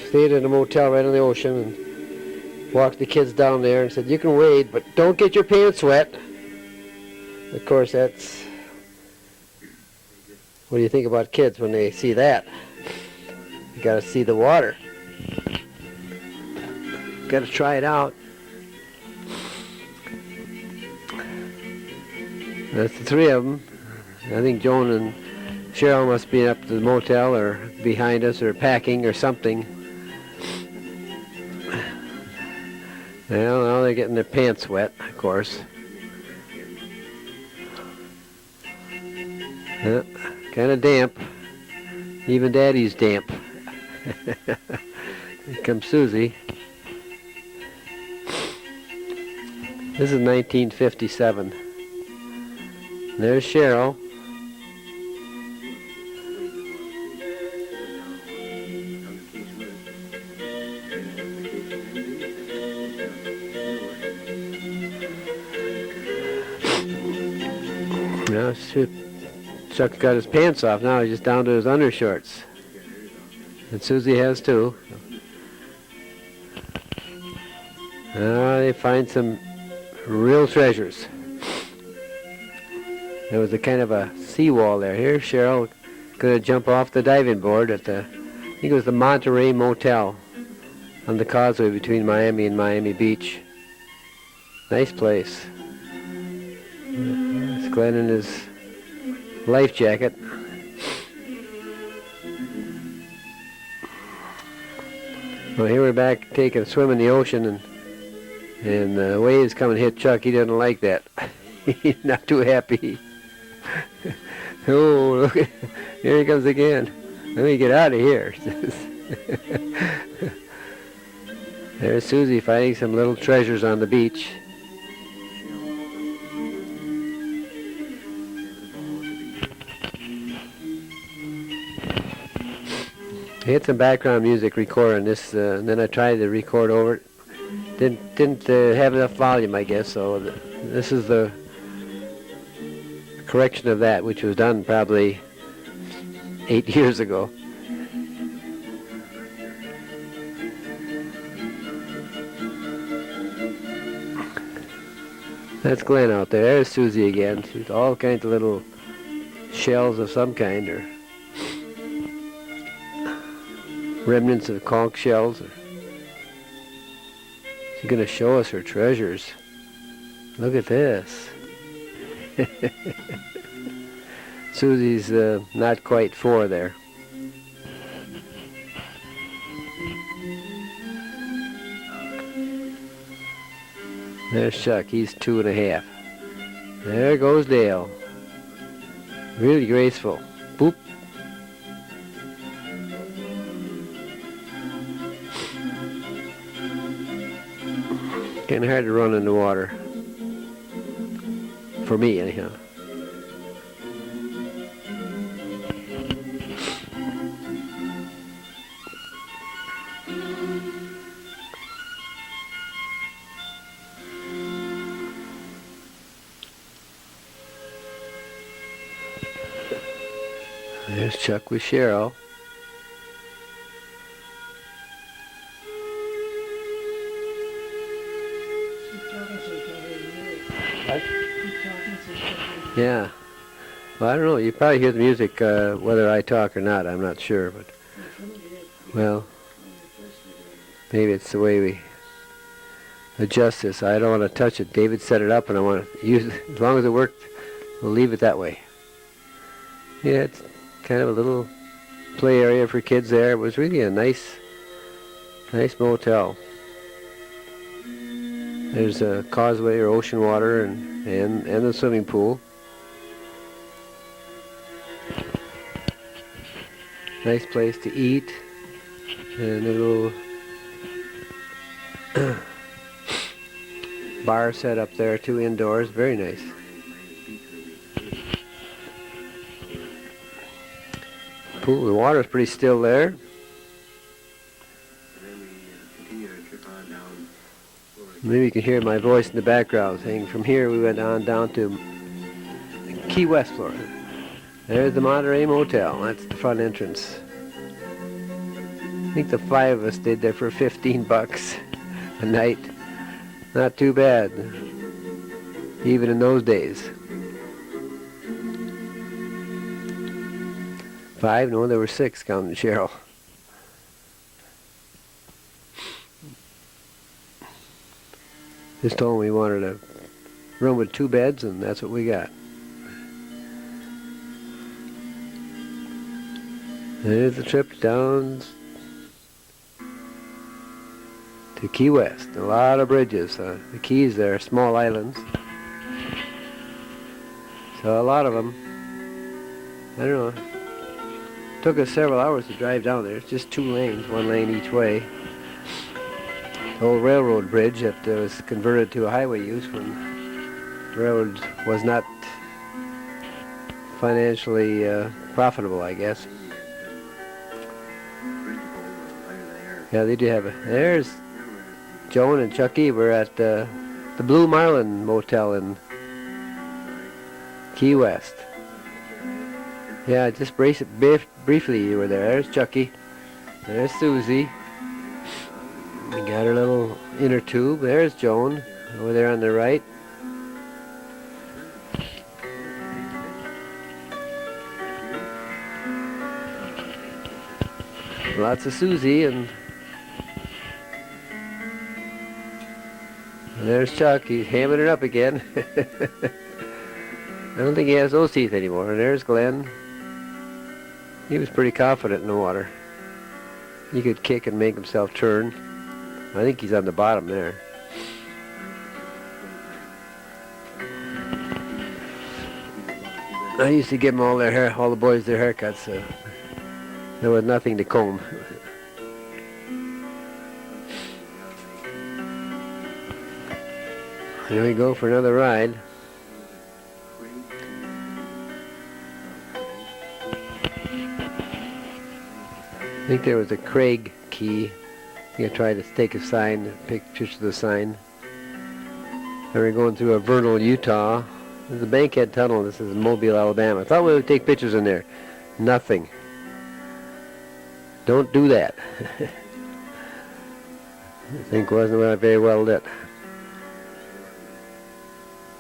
Stayed in a motel right on the ocean and walked the kids down there and said, you can wade, but don't get your pants wet. Of course, that's... What do you think about kids when they see that? You gotta see the water. Gotta try it out. That's the three of them. I think Joan and Cheryl must be up to the motel or behind us or packing or something. Well, now they're getting their pants wet, of course. Kind of damp. Even Daddy's damp. Here comes Susie. This is 1957. There's Cheryl. Now Chuck's got his pants off now. He's just down to his undershorts. And Susie has too. They find some real treasures. There was a kind of a seawall there. Here, Cheryl gonna jump off the diving board at the, I think it was the Monterey Motel on the causeway between Miami and Miami Beach. Nice place. It's Glenn in his life jacket. Well, here we're back taking a swim in the ocean, and the waves come and hit Chuck. He doesn't like that. He's not too happy. Oh, look, here he comes again. Let me get out of here. There's Susie finding some little treasures on the beach. I had some background music recording this, and then I tried to record over it. Didn't have enough volume, I guess. So this is the correction of that, which was done probably 8 years ago. That's Glenn out there. There's Susie again. She's all kinds of little shells of some kind, or remnants of conch shells. She's going to show us her treasures. Look at this. Susie's not quite 4 there. There's Chuck. He's 2.5. There goes Dale. Really graceful. Boop. Kind of hard to run in the water. For me, anyhow. There's Chuck with Cheryl. Yeah. Well, I don't know. You probably hear the music whether I talk or not. I'm not sure, but well, maybe it's the way we adjust this. I don't want to touch it. David set it up, and I want to use it. As long as it worked, we'll leave it that way. Yeah, it's kind of a little play area for kids there. It was really a nice motel. There's a causeway or ocean water and the swimming pool. Nice place to eat. And a little bar set up there too indoors. Very nice. Pool, the water's pretty still there. Maybe you can hear my voice in the background saying from here we went on down to Key West, Florida. There's the Monterey Motel. That's the front entrance. I think the 5 of us stayed there for $15 a night. Not too bad, even in those days. 5? No, there were 6 counting Cheryl. Just told them we wanted a room with 2 beds, and that's what we got. There's the trip down to Key West. A lot of bridges. The Keys there are small islands. So a lot of them. I don't know. Took us several hours to drive down there. It's just 2 lanes, 1 lane each way. The old railroad bridge that was converted to a highway use when the railroad was not financially profitable, I guess. Yeah, they do have it. There's Joan and Chucky. We're at the Blue Marlin Motel in Key West. Yeah, just briefly you were there. There's Chucky. There's Susie. We got her little inner tube. There's Joan over there on the right. Lots of Susie and there's Chuck. He's hamming it up again. I don't think he has those teeth anymore. And there's Glenn. He was pretty confident in the water. He could kick and make himself turn. I think he's on the bottom there. I used to give them all their hair, all the boys their haircuts. So there was nothing to comb. Here we go for another ride. I think there was a Craig Key. I tried to take a sign, take pictures of the sign. And we're going through a Vernal, Utah. This is the Bankhead Tunnel. This is Mobile, Alabama. I thought we would take pictures in there. Nothing. Don't do that. I think it wasn't very well lit.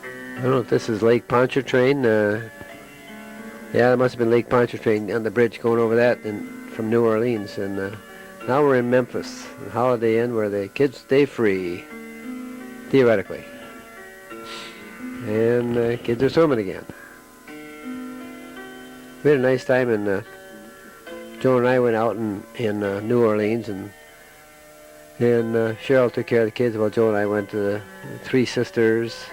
I don't know if this is Lake Pontchartrain. Yeah, it must have been Lake Pontchartrain on the bridge going over that and from New Orleans. And now we're in Memphis, the Holiday Inn, where the kids stay free, theoretically. And the kids are swimming again. We had a nice time, and Joan and I went out in New Orleans, and Cheryl took care of the kids while Joan and I went to the Three Sisters.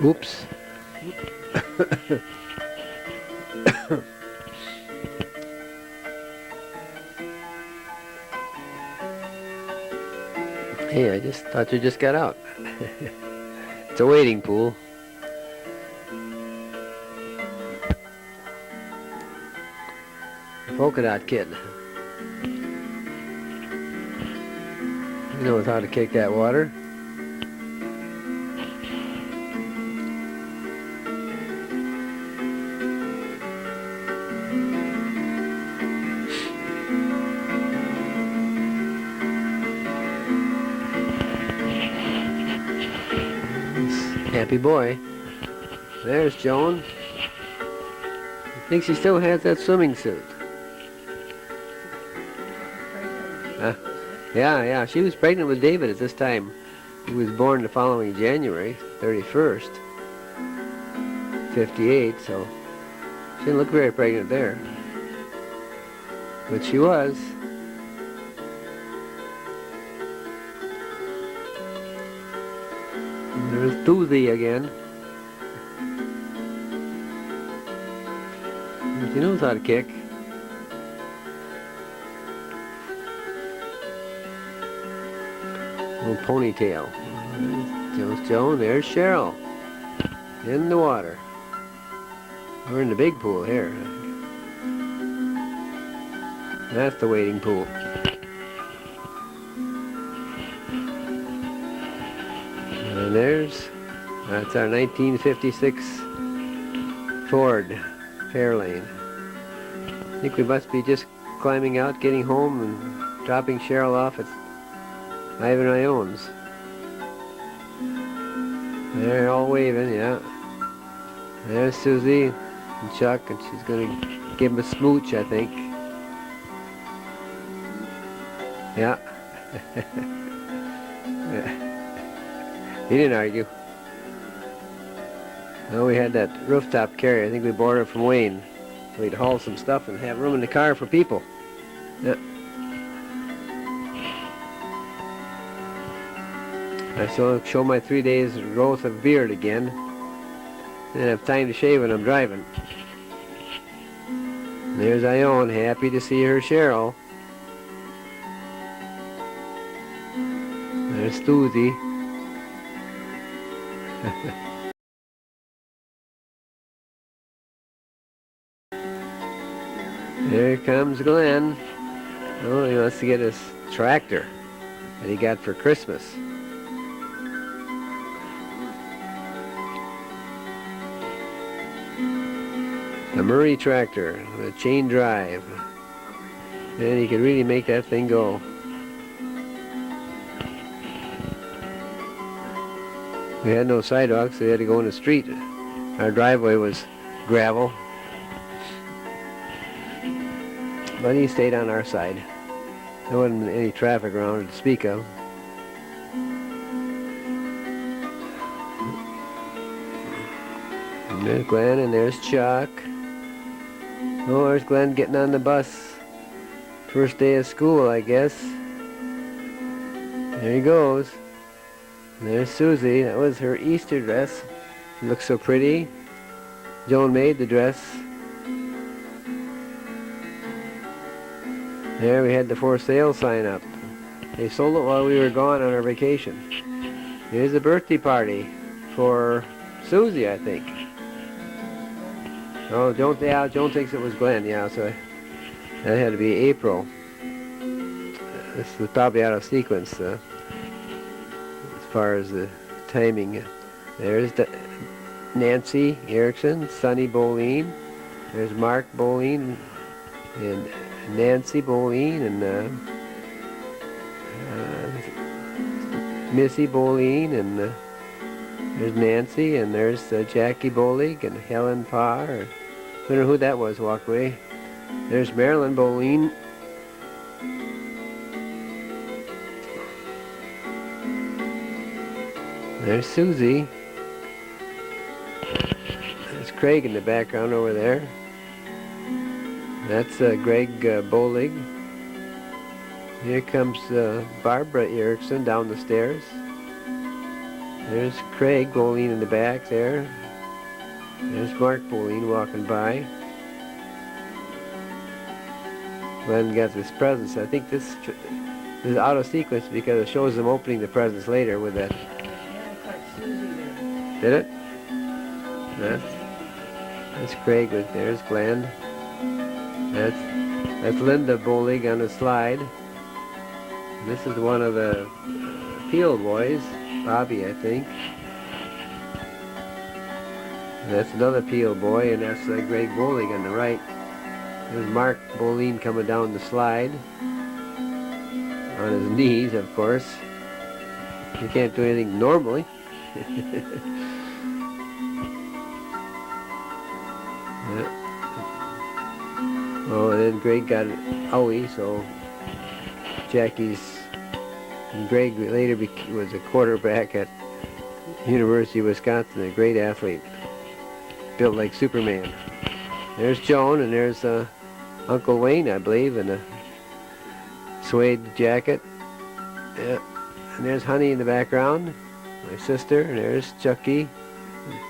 Oops. Hey, I just thought you just got out. It's a wading pool. Polka dot kid. He knows how to kick that water. Happy boy. There's Joan. I think she still has that swimming suit. Yeah, she was pregnant with David at this time. He was born the following January 31st, 58, so she didn't look very pregnant there. But she was. There's Tuesday again. She knows how to kick. Little ponytail. There's Joan. There's Cheryl. In the water. We're in the big pool here. That's the wading pool. And that's our 1956 Ford Fairlane. I think we must be just climbing out, getting home, and dropping Cheryl off at Ivan Ione's. They're all waving, yeah. There's Susie and Chuck, and she's going to give him a smooch, I think. Yeah. He didn't argue. Well, we had that rooftop carrier. I think we borrowed it from Wayne. So we'd haul some stuff and have room in the car for people. Yeah. I shall show my 3 days growth of beard again. Then have time to shave when I'm driving. There's Ione, happy to see her Cheryl. There's Susie. There comes Glenn. Oh, he wants to get his tractor that he got for Christmas. A Murray tractor with a chain drive. And he could really make that thing go. We had no sidewalks, so we had to go in the street. Our driveway was gravel. But he stayed on our side. There wasn't any traffic around to speak of. And there's Glenn, and there's Chuck. Oh, there's Glenn getting on the bus. First day of school, I guess. There he goes. And there's Susie. That was her Easter dress. She looks so pretty. Joan made the dress. There we had the for sale sign up. They sold it while we were gone on our vacation. Here's a birthday party for Susie, I think. Oh, Joan thinks it was Glenn, yeah, so that had to be April. This was probably out of sequence as far as the timing. There's Nancy Erickson, Sonny Boline. There's Mark Boline and Nancy Boline and Missy Boline, and there's Nancy, and there's Jackie Bolig and Helen Parr. I don't know who that was walk away. There's Marilyn Boline. There's Susie. There's Craig in the background over there. That's Greg Bolig. Here comes Barbara Erickson down the stairs. There's Craig Boline in the back there. There's Mark Boline walking by. Glenn got his presents. I think this This is out of sequence because it shows them opening the presents later with that. Did it? That's Craig. There's Glenn. That's Linda Boling on the slide. This is one of the Peel boys, Bobby, I think. And that's another Peel boy, and that's Greg Boling on the right. There's Mark Boline coming down the slide. On his knees, of course. He can't do anything normally. Yeah. Oh, and then Greg got an owie, so and Greg later was a quarterback at University of Wisconsin, a great athlete, built like Superman. There's Joan, and there's Uncle Wayne, I believe, in a suede jacket. Yeah. And there's Honey in the background, my sister, and there's Chucky,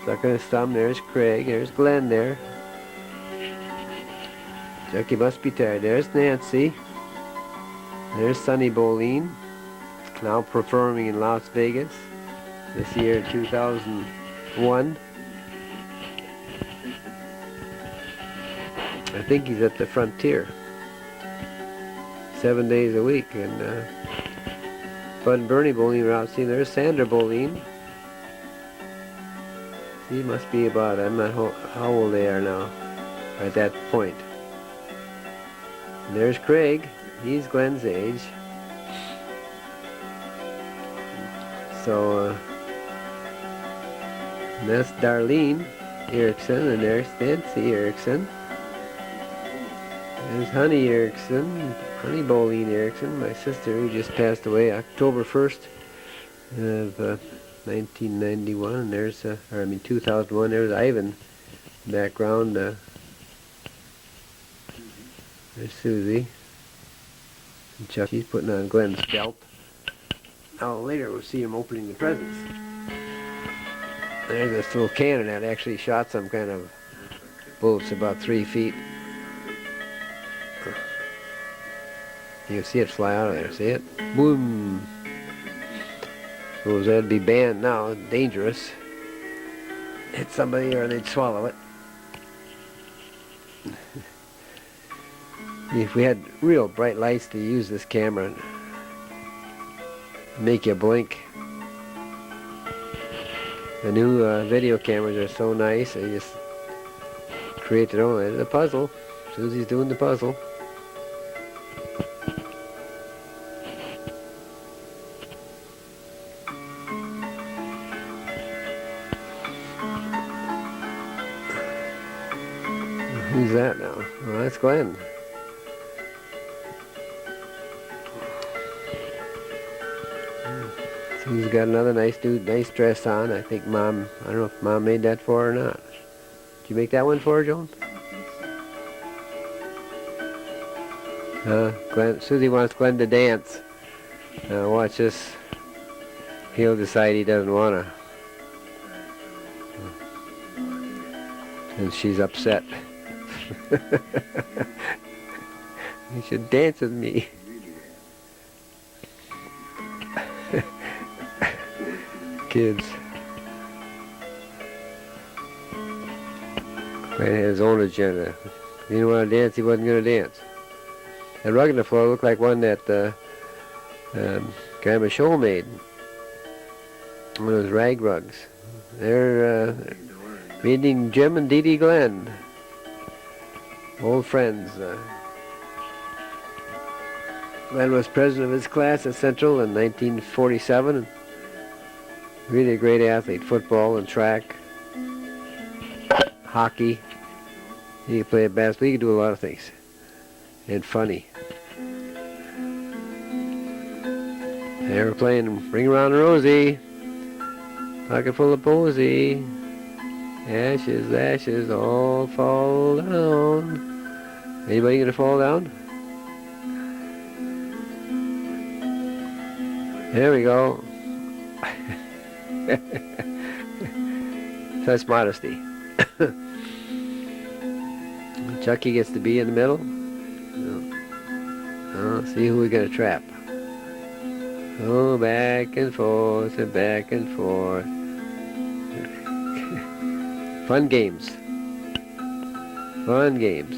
sucking his thumb. There's Craig, there's Glenn there. Chucky must be tired. There's Nancy. There's Sonny Boline, now performing in Las Vegas this year, 2001. I think he's at the Frontier 7 days a week. And Bud and Bernie Boline are out seeing. There's Sandra Boline. He must be about, I'm not how old they are now at that point. And there's Craig. He's Glenn's age. So that's Darlene Erickson, and there's Nancy Erickson. There's Honey Erickson, Honey Boline Erickson, my sister, who just passed away October 1st of 1991. And there's, 2001. There's Ivan in the background. There's Susie. And Chuck, he's putting on Glenn's belt. Now later we'll see him opening the presents. There's this little cannon that actually shot some kind of bullets about 3 feet. You can see it fly out of there, see it? Boom! Those that'd be banned now, dangerous. Hit somebody or they'd swallow it. If we had real bright lights to use this camera, make you blink. The new video cameras are so nice, they just create their own. It's a puzzle. Susie's doing the puzzle. Who's that now? Well, that's Glenn. He's got another nice dress on. I think Mom, I don't know if Mom made that for her or not. Did you make that one for her, Joan? Glenn, Susie wants Glenn to dance. Now watch this. He'll decide he doesn't want to. And she's upset. You should dance with me. Kids. Glenn had his own agenda. If he didn't want to dance, he wasn't going to dance. The rug on the floor looked like one that Grandma Show made. One of those rag rugs. They're meeting Jim and Dee Dee Glenn. Old friends. Glenn was president of his class at Central in 1947. Really a great athlete. Football and track. Hockey. He could play basketball. He could do a lot of things. And funny. They were playing Ring Around the Rosie. Pocket full of posy. Ashes, ashes, all fall down. Anybody gonna fall down? There we go. Such modesty. Chucky gets to be in the middle. Oh, see who we're gonna trap. Oh, back and forth and back and forth. Fun games. Fun games.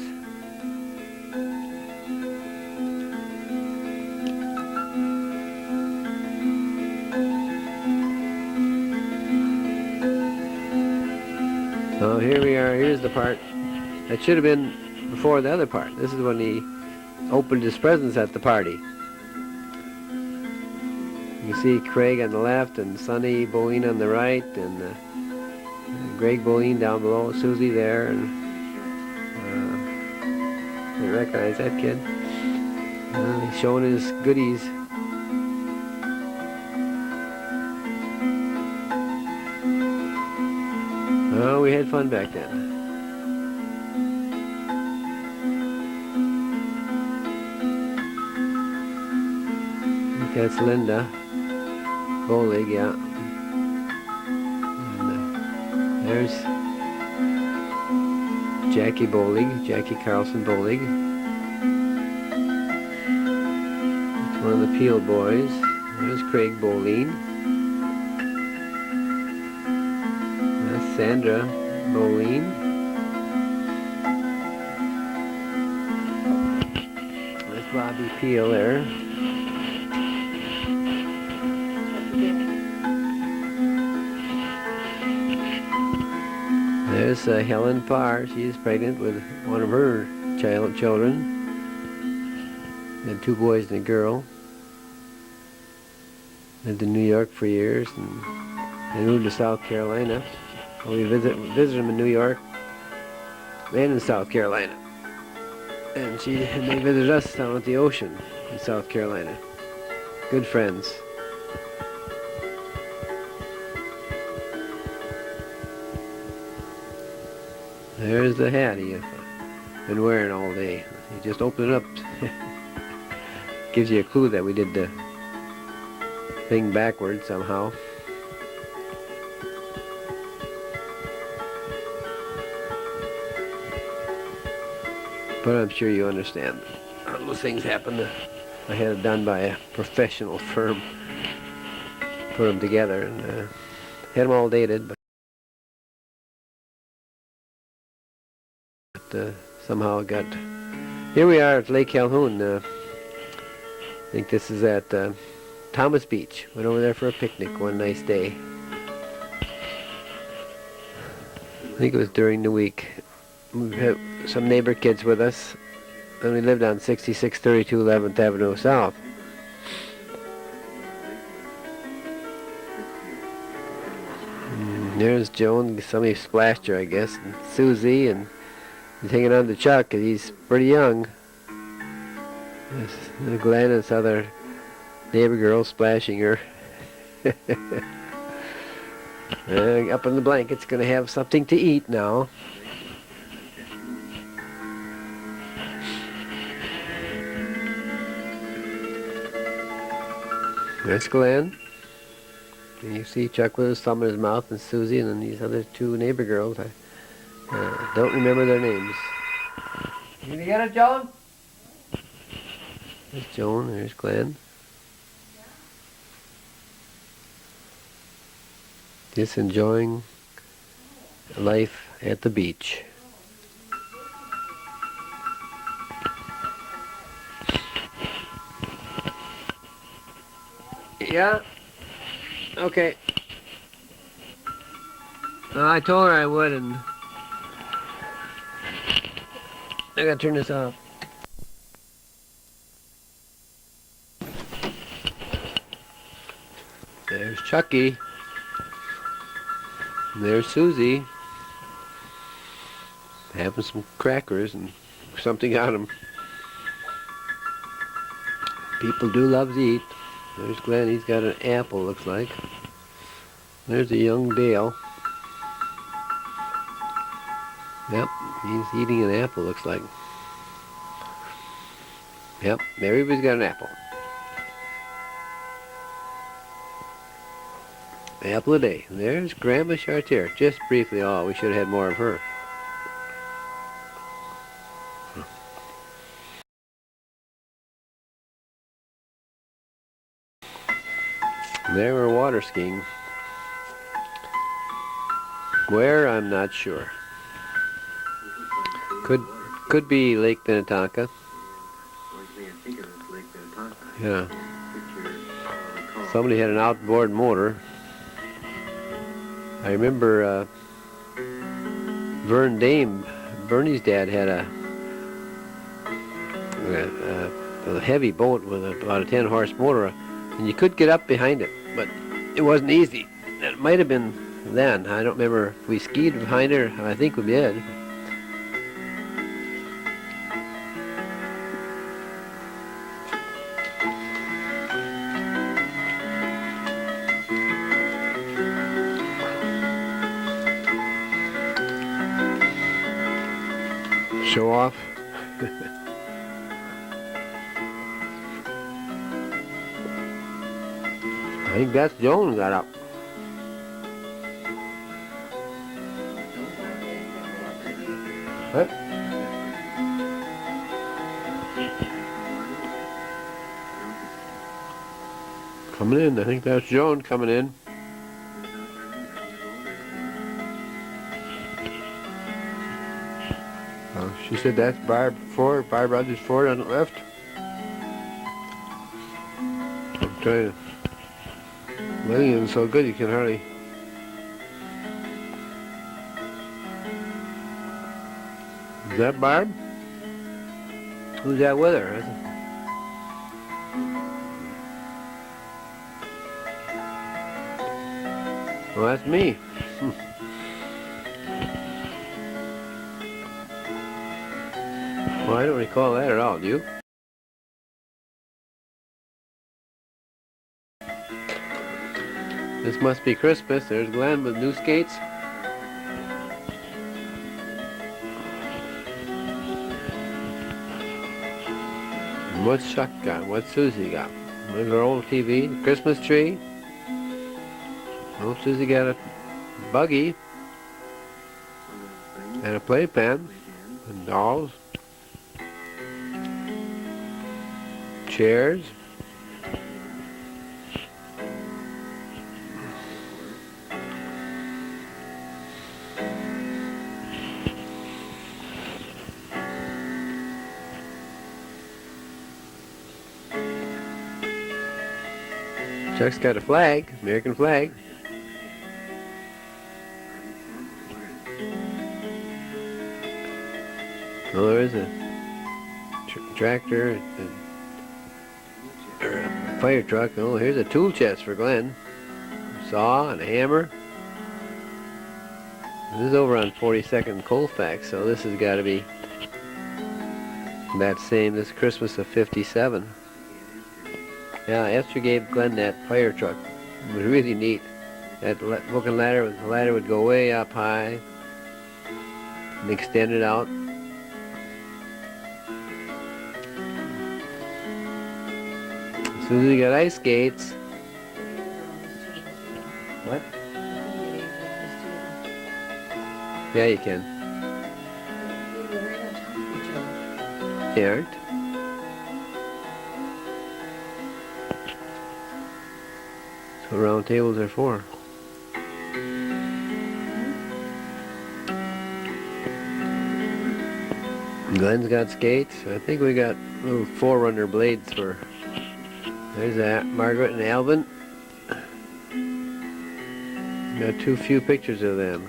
So here we are. Here's the part that should have been before the other part. This is when he opened his presents at the party. You see Craig on the left and Sonny Boline on the right, and Greg Boline down below, Susie there, and I recognize that kid. He's showing his goodies. Oh, we had fun back then. I think that's Linda Bolig, yeah. And there's Jackie Bolig, Jackie Carlson Bolig. That's one of the Peel boys. There's Craig Boline. That's Sandra Boline. There's Bobby Peel there. There's Helen Parr. She's pregnant with one of her children. And 2 boys and a girl. Lived in New York for years and moved to South Carolina. We visited them in New York and in South Carolina. And they visited us down at the ocean in South Carolina. Good friends. There's the hat he's been wearing all day. You just open it up. Gives you a clue that we did the thing backwards somehow. But I'm sure you understand. Those things happen. I had it done by a professional firm. Put them together and had them all dated. But somehow it got... Here we are at Lake Calhoun. I think this is at Thomas Beach. Went over there for a picnic one nice day. I think it was during the week. We had some neighbor kids with us, and we lived on 6632 11th Avenue South. And there's Joan. Somebody splashed her, I guess. And Susie, and he's hanging on to Chuck, and he's pretty young. There's Glenn and this other neighbor girl splashing her. Up in the blanket's gonna have something to eat now. There's Glenn. And you see Chuck with his thumb in his mouth, and Susie, and then these other 2 neighbor girls. I don't remember their names. You gonna get it, Joan? There's Joan, there's Glenn. Just enjoying life at the beach. Yeah? Okay. I told her I would, and I gotta turn this off. There's Chucky. There's Susie. Having some crackers and something on them. People do love to eat. There's Glenn. He's got an apple, looks like. There's a young Dale. Yep, he's eating an apple, looks like. Yep, everybody's got an apple. Apple a day. There's Grandma Chartier. Just briefly, we should have had more of her. They were water skiing. Where, I'm not sure. Could be Lake Minnetonka. I think it was Lake Minnetonka. Yeah. Picture, recall. Somebody had an outboard motor. I remember Bernie's dad had a heavy boat with about a 10-horse motor, and you could get up behind it, but it wasn't easy. It might have been then. I don't remember if we skied behind it, or I think we did. Show off. I think that's Joan got up. What? Coming in. I think that's Joan coming in. She said that's Barb Rogers Ford on the left. I'm trying to. Lighting isn't so good you can hardly. Is that Barb? Who's that with her? Well, that's me. Well, I don't recall that at all, do you? This must be Christmas. There's Glenn with new skates. And what's Chuck got? What's Susie got? There's her old TV, Christmas tree. Oh, Susie got a buggy and a playpen and dolls, chairs. Chuck's got a flag, American flag. Oh, there is a tractor, or a fire truck. Oh, here's a tool chest for Glenn. A saw and a hammer. This is over on 42nd and Colfax, so this has got to be that same, this Christmas of 57. Yeah, Esther gave Glenn that fire truck. It was really neat. That looking ladder, the ladder would go way up high and extend it out. Susie got ice skates. What? Yeah, you can. They aren't. That's what round tables are for. Glenn's got skates. I think we got little Forerunner blades for. There's that. Margaret and Alvin. Got too few pictures of them.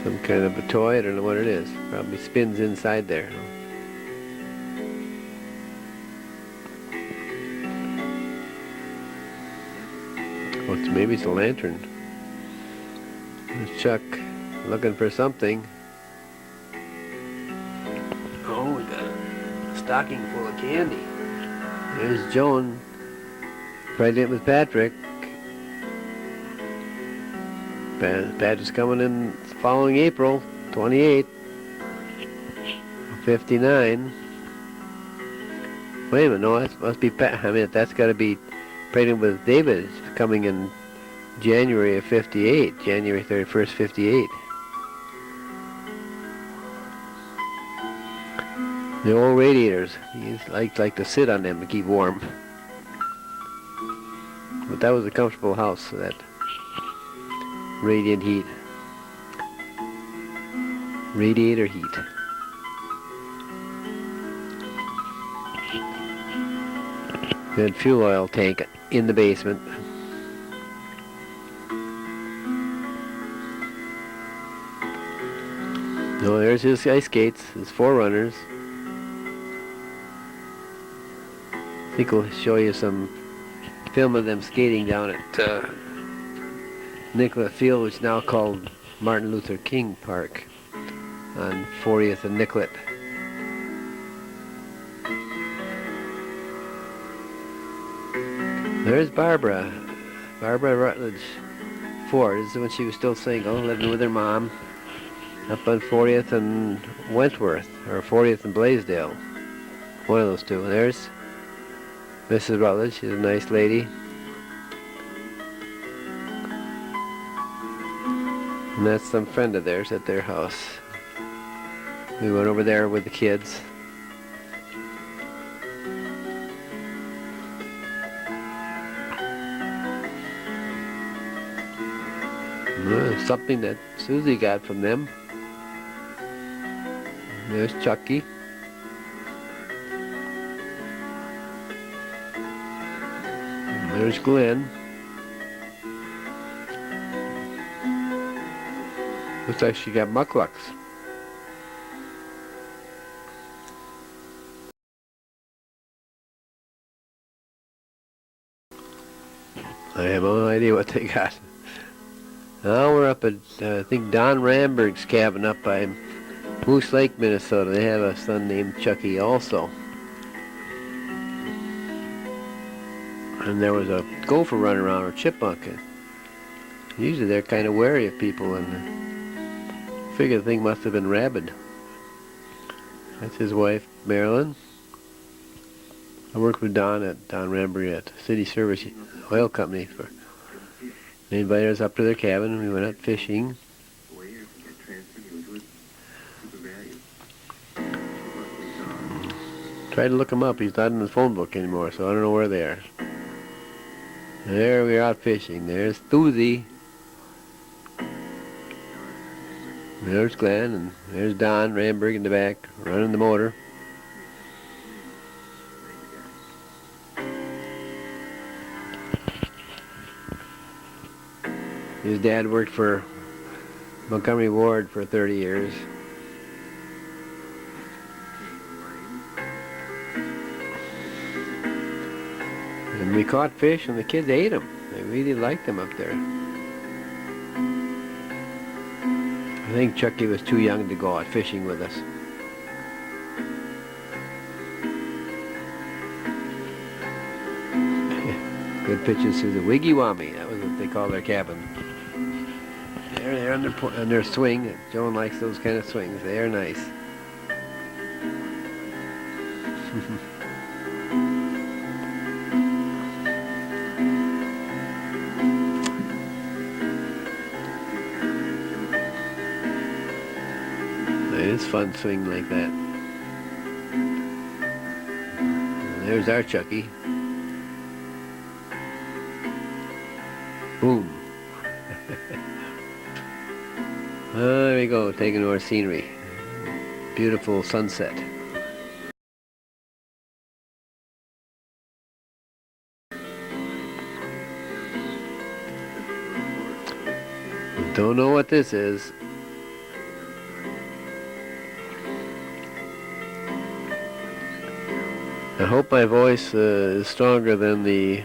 Some kind of a toy. I don't know what it is. Probably spins inside there. Oh, maybe it's a lantern. There's Chuck looking for something. Oh, we got a stocking full of candy. There's Joan, pregnant with Patrick. Patrick's coming in the following April, 28, 59. Wait a minute, no, that must be Pat. I mean, that's got to be pregnant with David. It's coming in January of 58, January 31st, 58. The old radiators. He liked to sit on them to keep warm. But that was a comfortable house, so that radiant heat. Radiator heat. Good fuel oil tank in the basement. No, there's his ice skates, his forerunners. I think we'll show you some film of them skating down at Nicollet Field, which is now called Martin Luther King Park on 40th and Nicollet. There's Barbara Rutledge Ford. This is when she was still single, living with her mom up on 40th and Wentworth, or 40th and Blaisdell. One of those two. There's Mrs. Rutledge. She's a nice lady. And that's some friend of theirs at their house. We went over there with the kids. Something that Susie got from them. There's Chucky. And there's Glenn. Looks like she got mucklucks. I have no idea what they got. Now we're up at, I think, Don Ramberg's cabin up by Moose Lake, Minnesota. They have a son named Chucky also. And there was a gopher running around, or chipmunk. Usually they're kind of wary of people, and I figure the thing must have been rabid. That's his wife, Marilyn. I worked with Don Ramberg at City Service Oil Company. They invited us up to their cabin, and we went out fishing. Tried to look him up. He's not in the phone book anymore, so I don't know where they are. There we are out fishing. There's Thuzy. There's Glenn, and there's Don Ramberg in the back, running the motor. His dad worked for Montgomery Ward for 30 years. And we caught fish, and the kids ate them. They really liked them up there. I think Chucky was too young to go out fishing with us. Good pictures through the Wiggy-Wammy. That was what they call their cabin. They're on their swing. Joan likes those kind of swings. They are nice. It's fun swinging like that. And there's our Chucky. Boom. There we go, taking our scenery. Beautiful sunset. Don't know what this is. I hope my voice is stronger than the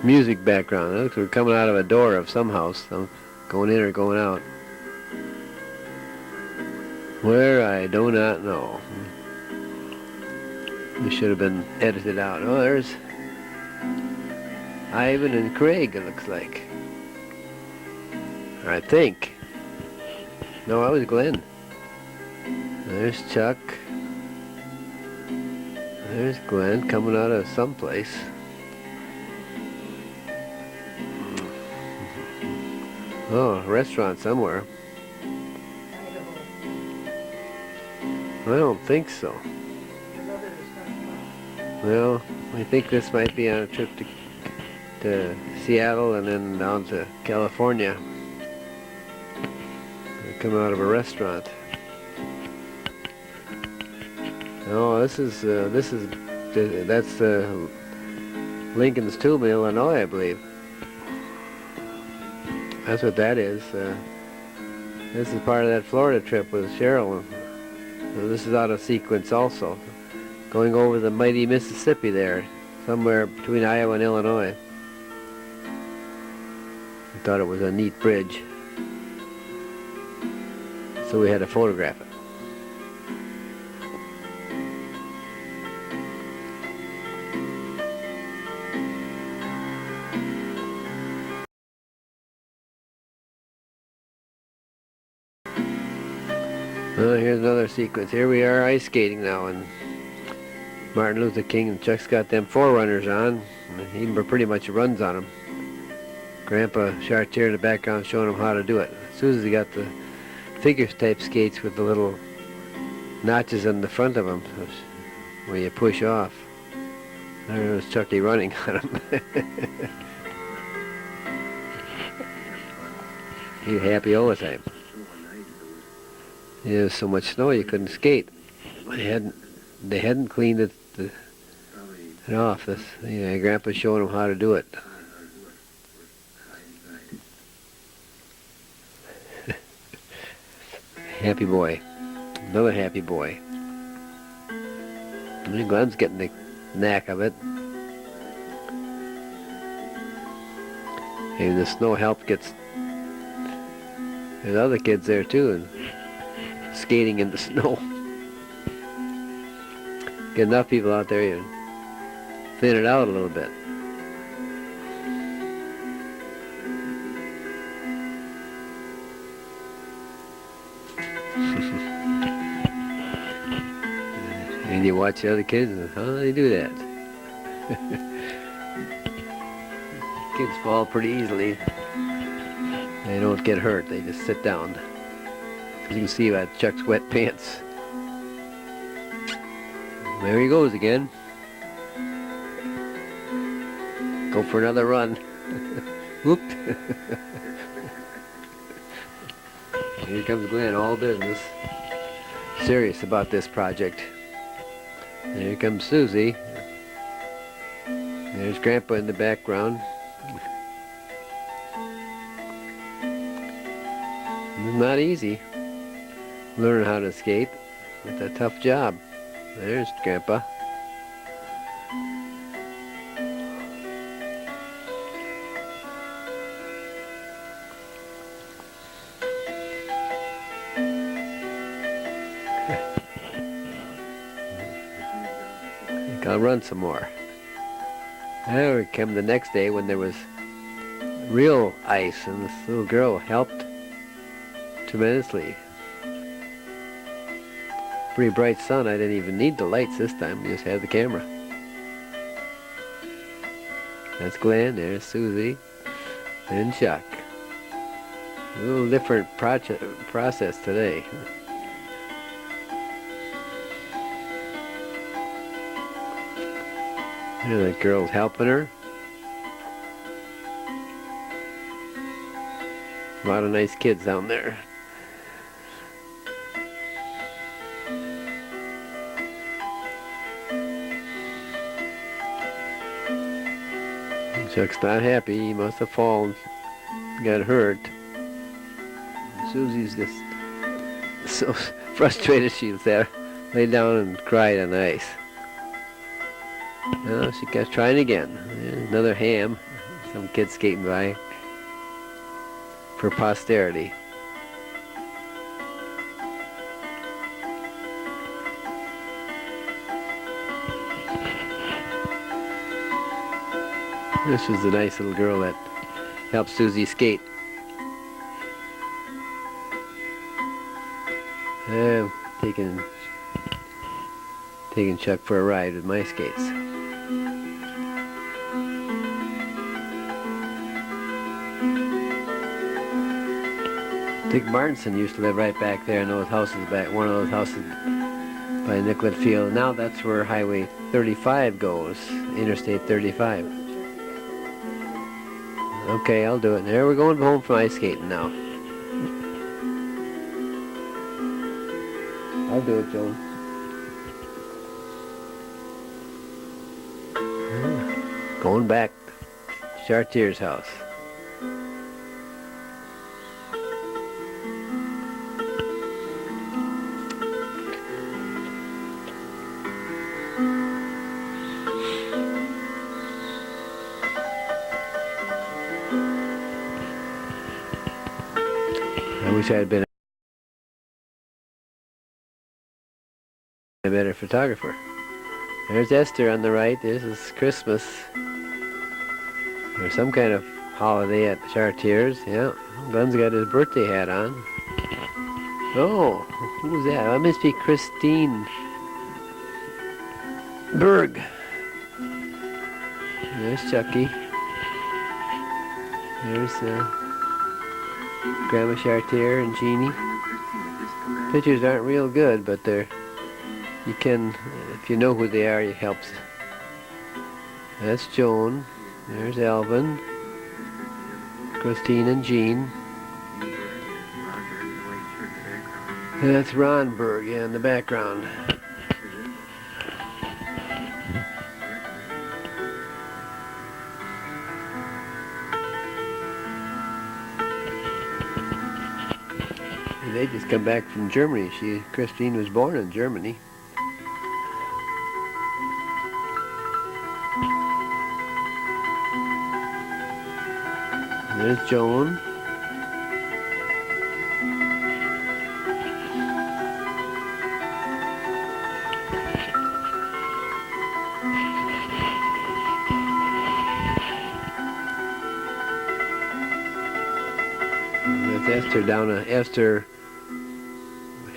music background. It looks like we're coming out of a door of some house, going in or going out. Where, I do not know. This should have been edited out. Oh, there's Ivan and Craig, it looks like. I think. No, I was Glenn. There's Chuck. There's Glenn coming out of someplace. Oh, a restaurant somewhere. I don't think so. Well, I think this might be on a trip to Seattle and then down to California. They come out of a restaurant. Oh, that's Lincoln's Tomb in Illinois, I believe. That's what that is. This is part of that Florida trip with Cheryl. So this is out of sequence also. Going over the mighty Mississippi there, somewhere between Iowa and Illinois. I thought it was a neat bridge. So we had to photograph it. Well, here's another sequence. Here we are ice skating now, and Martin Luther King and Chuck's got them forerunners on, and he pretty much runs on them. Grandpa Chartier in the background showing him how to do it. Susie got the figure type skates with the little notches in the front of them, where you push off. There was Chucky running on them. He was happy all the time. There was so much snow you couldn't skate. They hadn't cleaned it off. Grandpa's showing him how to do it. Happy boy. Another happy boy. And Glenn's getting the knack of it. Maybe the snow helped get... There's other kids there too, and skating in the snow. Get enough people out there, you thin it out a little bit. And you watch the other kids, and how do they do that? Kids fall pretty easily. They don't get hurt, they just sit down. You can see by Chuck's wet pants. There he goes again. Go for another run. Whoop. Here comes Glenn, all business. Serious about this project. And here comes Susie. There's Grandpa in the background. It's not easy. Learning how to skate. It's a tough job. There's Grandpa. I think I'll run some more. There we come the next day when there was real ice, and this little girl helped tremendously. Pretty bright sun. I didn't even need the lights this time. We just had the camera. That's Glenn. There's Susie. And Chuck. A little different process today. There, that girl's helping her. A lot of nice kids down there. Chuck's not happy. He must have fallen, got hurt. Susie's just so frustrated she was there, lay down and cried on the ice. Well, she kept trying again. Another ham. Some kid skating by for posterity. This was the nice little girl that helped Susie skate. I'm taking Chuck for a ride with my skates. Dick Martinson used to live right back there in those houses back, one of those houses by Nicollet Field. Now that's where Highway 35 goes, Interstate 35. Okay, I'll do it. There we're going home from ice skating now. I'll do it, Joan. Going back to Chartier's house. I wish I had been a better photographer. There's Esther on the right. This is Christmas. Or some kind of holiday at Chartiers. Yeah, Glenn's got his birthday hat on. Oh, who's that? That must be Christine Berg. There's Chucky. There's Grandma Chartier and Jeannie. Pictures aren't real good, but they're, you can, if you know who they are, it helps. That's Joan. There's Alvin, Christine and Jean. And that's Ron Berg, yeah, in the background. And they just come back from Germany. Christine was born in Germany. There's Joan. That's Esther Esther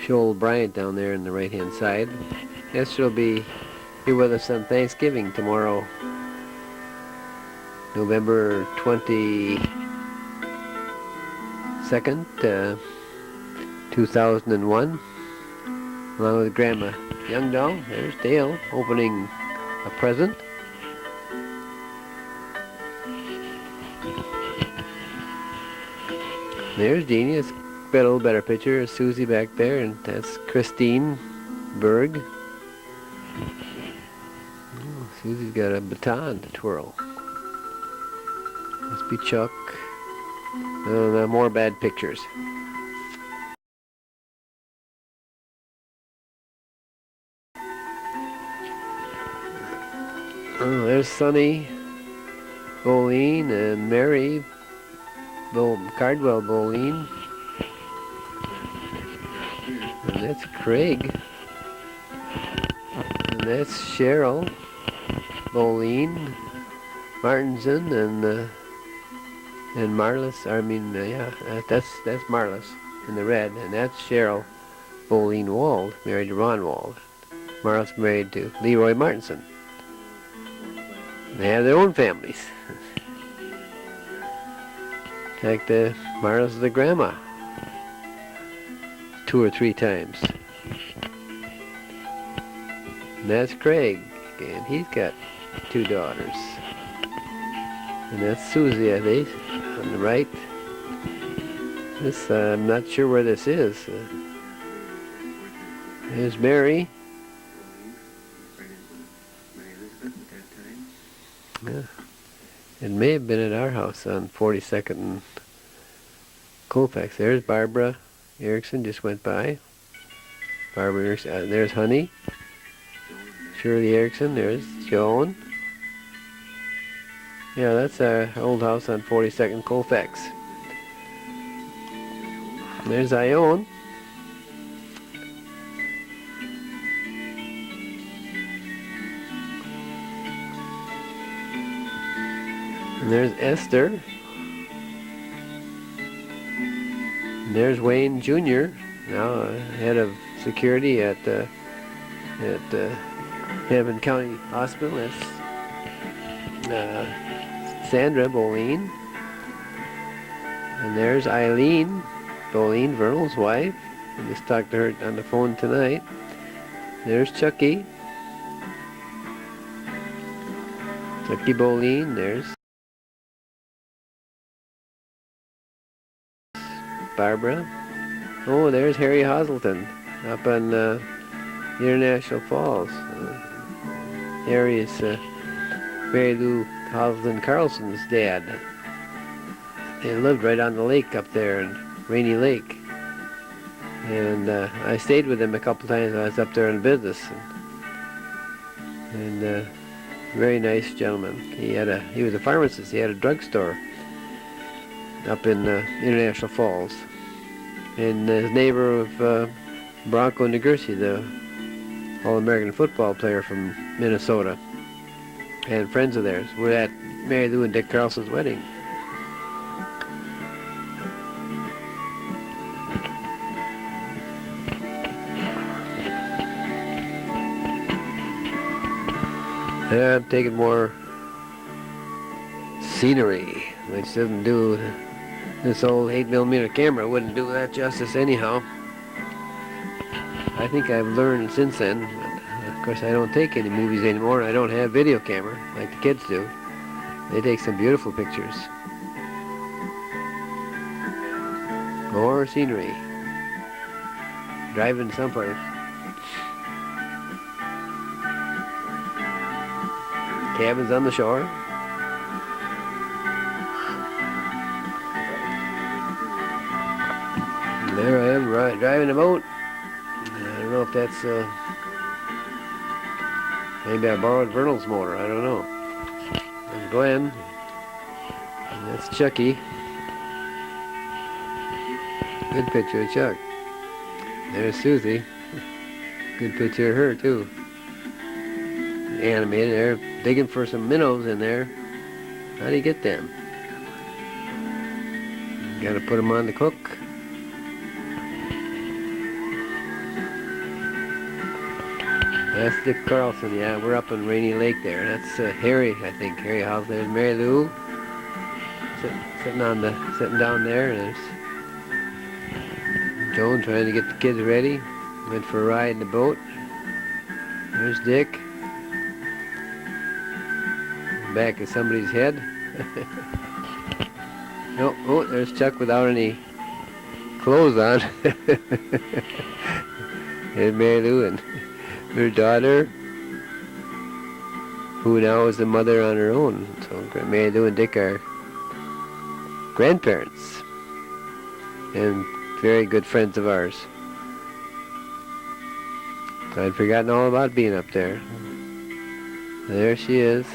Shoal Bryant down there on the right hand side. Esther will be here with us on Thanksgiving tomorrow, November 22nd, 2001, along with Grandma Youngdahl. There's Dale opening a present. There's Jeannie. It's a little better picture. There's Susie back there, and that's Christine Berg. Oh, Susie's got a baton to twirl. Must be Chuck. No, more bad pictures. Oh, there's Sonny Boline and Mary Cardwell Boline. And that's Craig. And that's Cheryl Boline Martinson and Marlis. That's Marlis in the red, and that's Cheryl Boline Wald, married to Ron Wald. Marlis married to Leroy Martinson. They have their own families. Like the Marlis is the grandma 2 or 3 times. And that's Craig, and he's got 2 daughters. And that's Susie, I think, on the right. This, I'm not sure where this is. There's Mary. Yeah. It may have been at our house on 42nd and Colfax. There's Barbara Erickson, just went by. Barbara Erickson. There's Honey. Shirley Erickson. There's Joan. Yeah, that's our old house on 42nd Colfax. There's Ione. And there's Esther. And there's Wayne Jr., now head of security at Hampton County Hospital. That's Sandra Boline. And there's Eileen Boline, Vernal's wife. I just talked to her on the phone tonight. There's Chucky. Chucky Boline. There's Barbara. Oh, there's Harry Hazelton up on International Falls. Harry is Mary Lou Hazelton Carlson's dad. They lived right on the lake up there in Rainy Lake. And I stayed with him a couple times when I was up there on business. And very nice gentleman. He was a pharmacist. He had a drugstore up in International Falls. And his neighbor of Bronco Nagursi, the All-American football player from Minnesota, and friends of theirs were at Mary Lou and Dick Carlson's wedding. I'm taking more scenery, which doesn't do, this old 8mm camera wouldn't do that justice anyhow. I think I've learned since then. Of course, I don't take any movies anymore. I don't have video camera like the kids do. They take some beautiful pictures. More scenery. Driving someplace. Cabins on the shore. And there I am driving a boat. I don't know if that's maybe I borrowed Vernal's motor. I don't know. There's Glenn. And that's Chucky. Good picture of Chuck. There's Susie. Good picture of her too. Animated. They're digging for some minnows in there. How do you get them? You gotta put them on the hook. That's Dick Carlson. Yeah, we're up in Rainy Lake there. That's Harry, I think. Harry House. There's Mary Lou sitting down there. And there's Joan trying to get the kids ready. Went for a ride in the boat. There's Dick. Back of somebody's head. Oh, there's Chuck without any clothes on. There's Mary Lou and her daughter, who now is a mother on her own. So Mary Lou and Dick are grandparents and very good friends of ours. I'd forgotten all about being up there. There she is.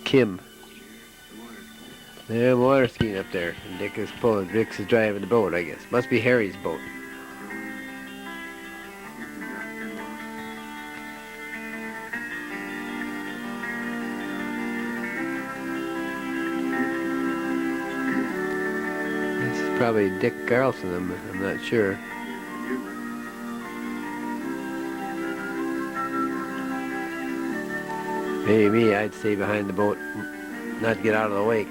Kim. They're water skiing up there. And Dick is driving the boat, I guess. Must be Harry's boat. This is probably Dick Carlson, I'm not sure. Maybe me, I'd stay behind the boat, not get out of the wake.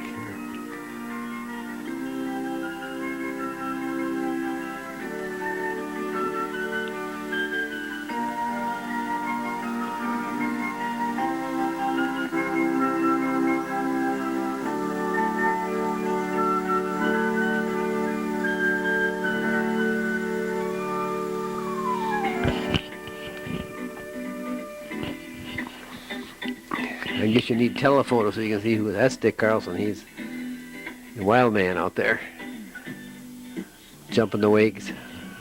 I guess you need telephoto so you can see who that's. Dick Carlson. He's the wild man out there, jumping the wakes,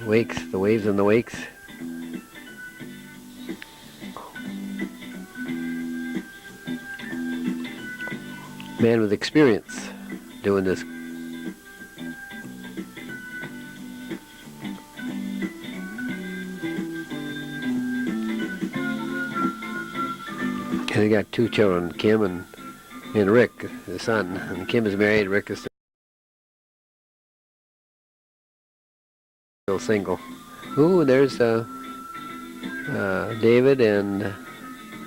the waves and the wakes. Man with experience doing this. And they got two children, Kim and Rick, the son. And Kim is married, Rick is still single. Ooh, there's David and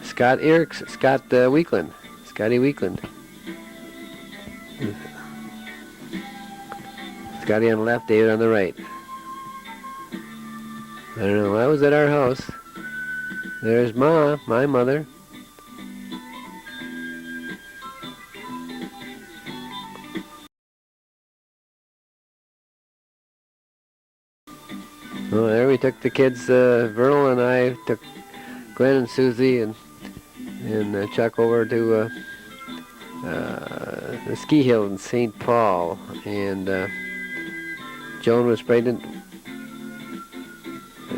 Scott Weekland. Scotty Weekland. Scotty on the left, David on the right. I don't know. I was at our house. There's Ma, my mother. Oh, there we took the kids. Vernal and I took Glenn and Susie and Chuck over to the ski hill in St. Paul, and Joan was pregnant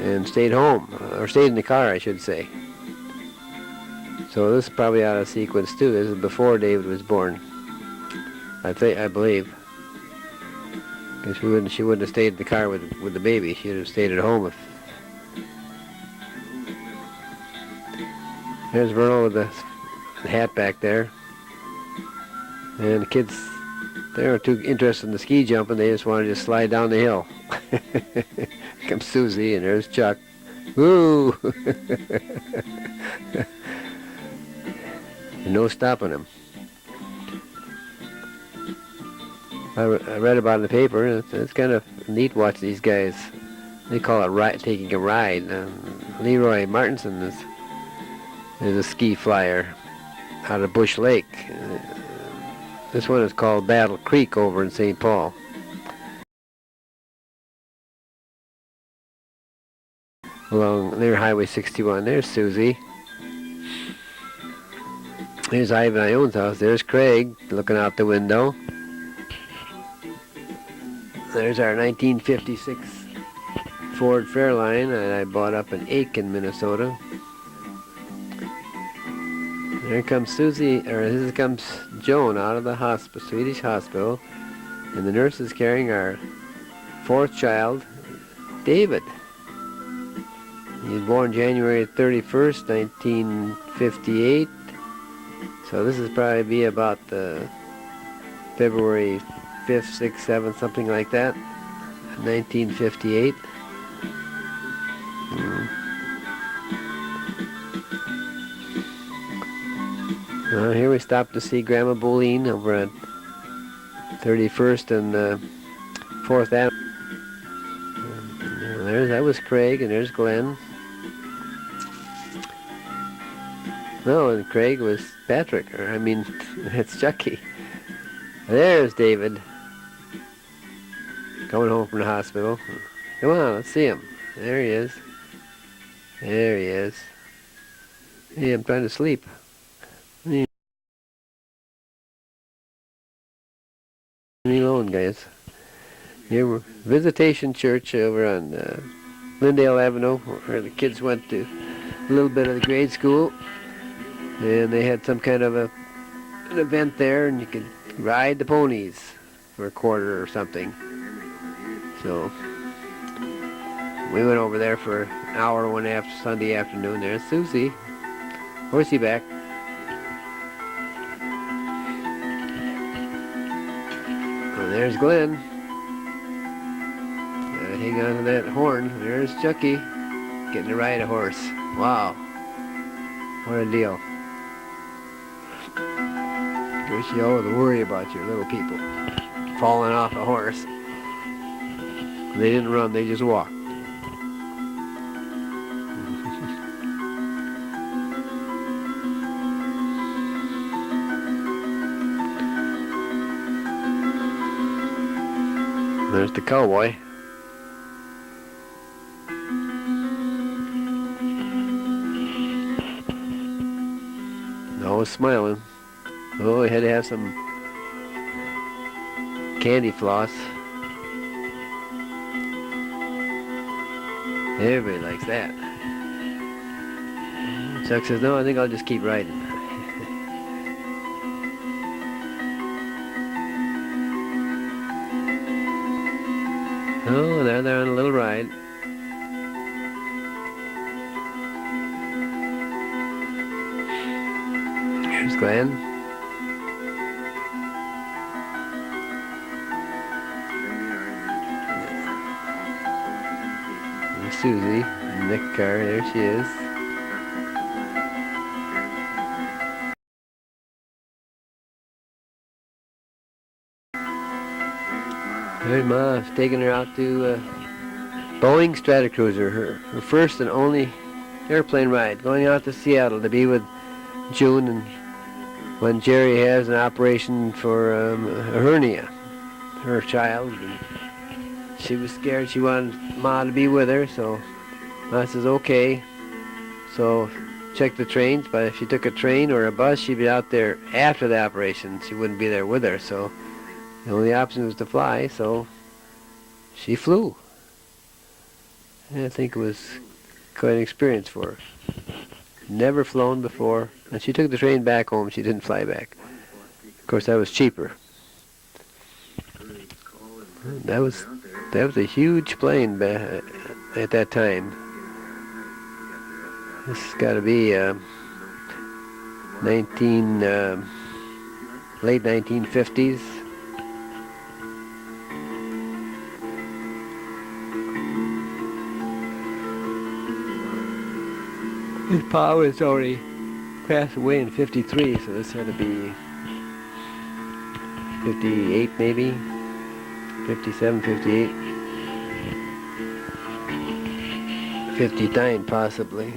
and stayed home, or stayed in the car, I should say. So this is probably out of sequence too. This is before David was born, I believe. Because she wouldn't have stayed in the car with the baby. She'd have stayed at home. There's Vernal with the hat back there. And the kids, they weren't too interested in the ski jumping. They just wanted to slide down the hill. Comes Susie, and there's Chuck. Woo! No stopping him. I read about it in the paper. It's kind of neat watching these guys. They call it taking a ride. Leroy Martinson is a ski flyer out of Bush Lake. This one is called Battle Creek over in St. Paul. Along near Highway 61. There's Susie. There's Ivan Ione's house. There's Craig looking out the window. There's our 1956 Ford Fairline that I bought up in Aiken, Minnesota. There comes here comes Joan out of the hospital, Swedish hospital, and the nurse is carrying our fourth child, David. He was born January 31st, 1958. So this is probably be about the February 5th, 6th, 7th, something like that, 1958. Here we stopped to see Grandma Boline over at 31st and 4th Avenue. That was Craig, and there's Glenn. No, and Craig was Patrick, it's Chucky. There's David, coming home from the hospital. Come on, let's see him. There he is. There he is. Hey, I'm trying to sleep. Leave me alone, guys. Here we're Visitation Church over on Lyndale Avenue, where the kids went to a little bit of the grade school, and they had some kind of an event there, and you could ride the ponies for a quarter or something. So we went over there for an hour one Sunday afternoon. There's Susie, horsey back. And there's Glenn. Hang on to that horn. There's Chucky, getting to ride a horse. Wow, what a deal. Guess you always worry about your little people falling off a horse. They didn't run, they just walked. There's the cowboy. Always smiling. Oh, he had to have some candy floss. Everybody likes that. Chuck says, no, I think I'll just keep riding. Oh, there they're on a little ride. Here's Glenn. And Susie, in the car, there she is. There's Ma taking her out to Boeing Stratocruiser, her first and only airplane ride, going out to Seattle to be with June, and when Jerry has an operation for a hernia, her child, and she was scared. She wanted Ma to be with her, so Ma says okay. So check the trains, but if she took a train or a bus, she'd be out there after the operation. She wouldn't be there with her, so the only option was to fly, so she flew. And I think it was quite an experience for her. Never flown before, and she took the train back home. She didn't fly back. Of course, that was cheaper. That was a huge plane at that time. This has got to be late 1950s. His pa was already passed away in 53, so this had to be 58 maybe, 57, 58, 59 possibly.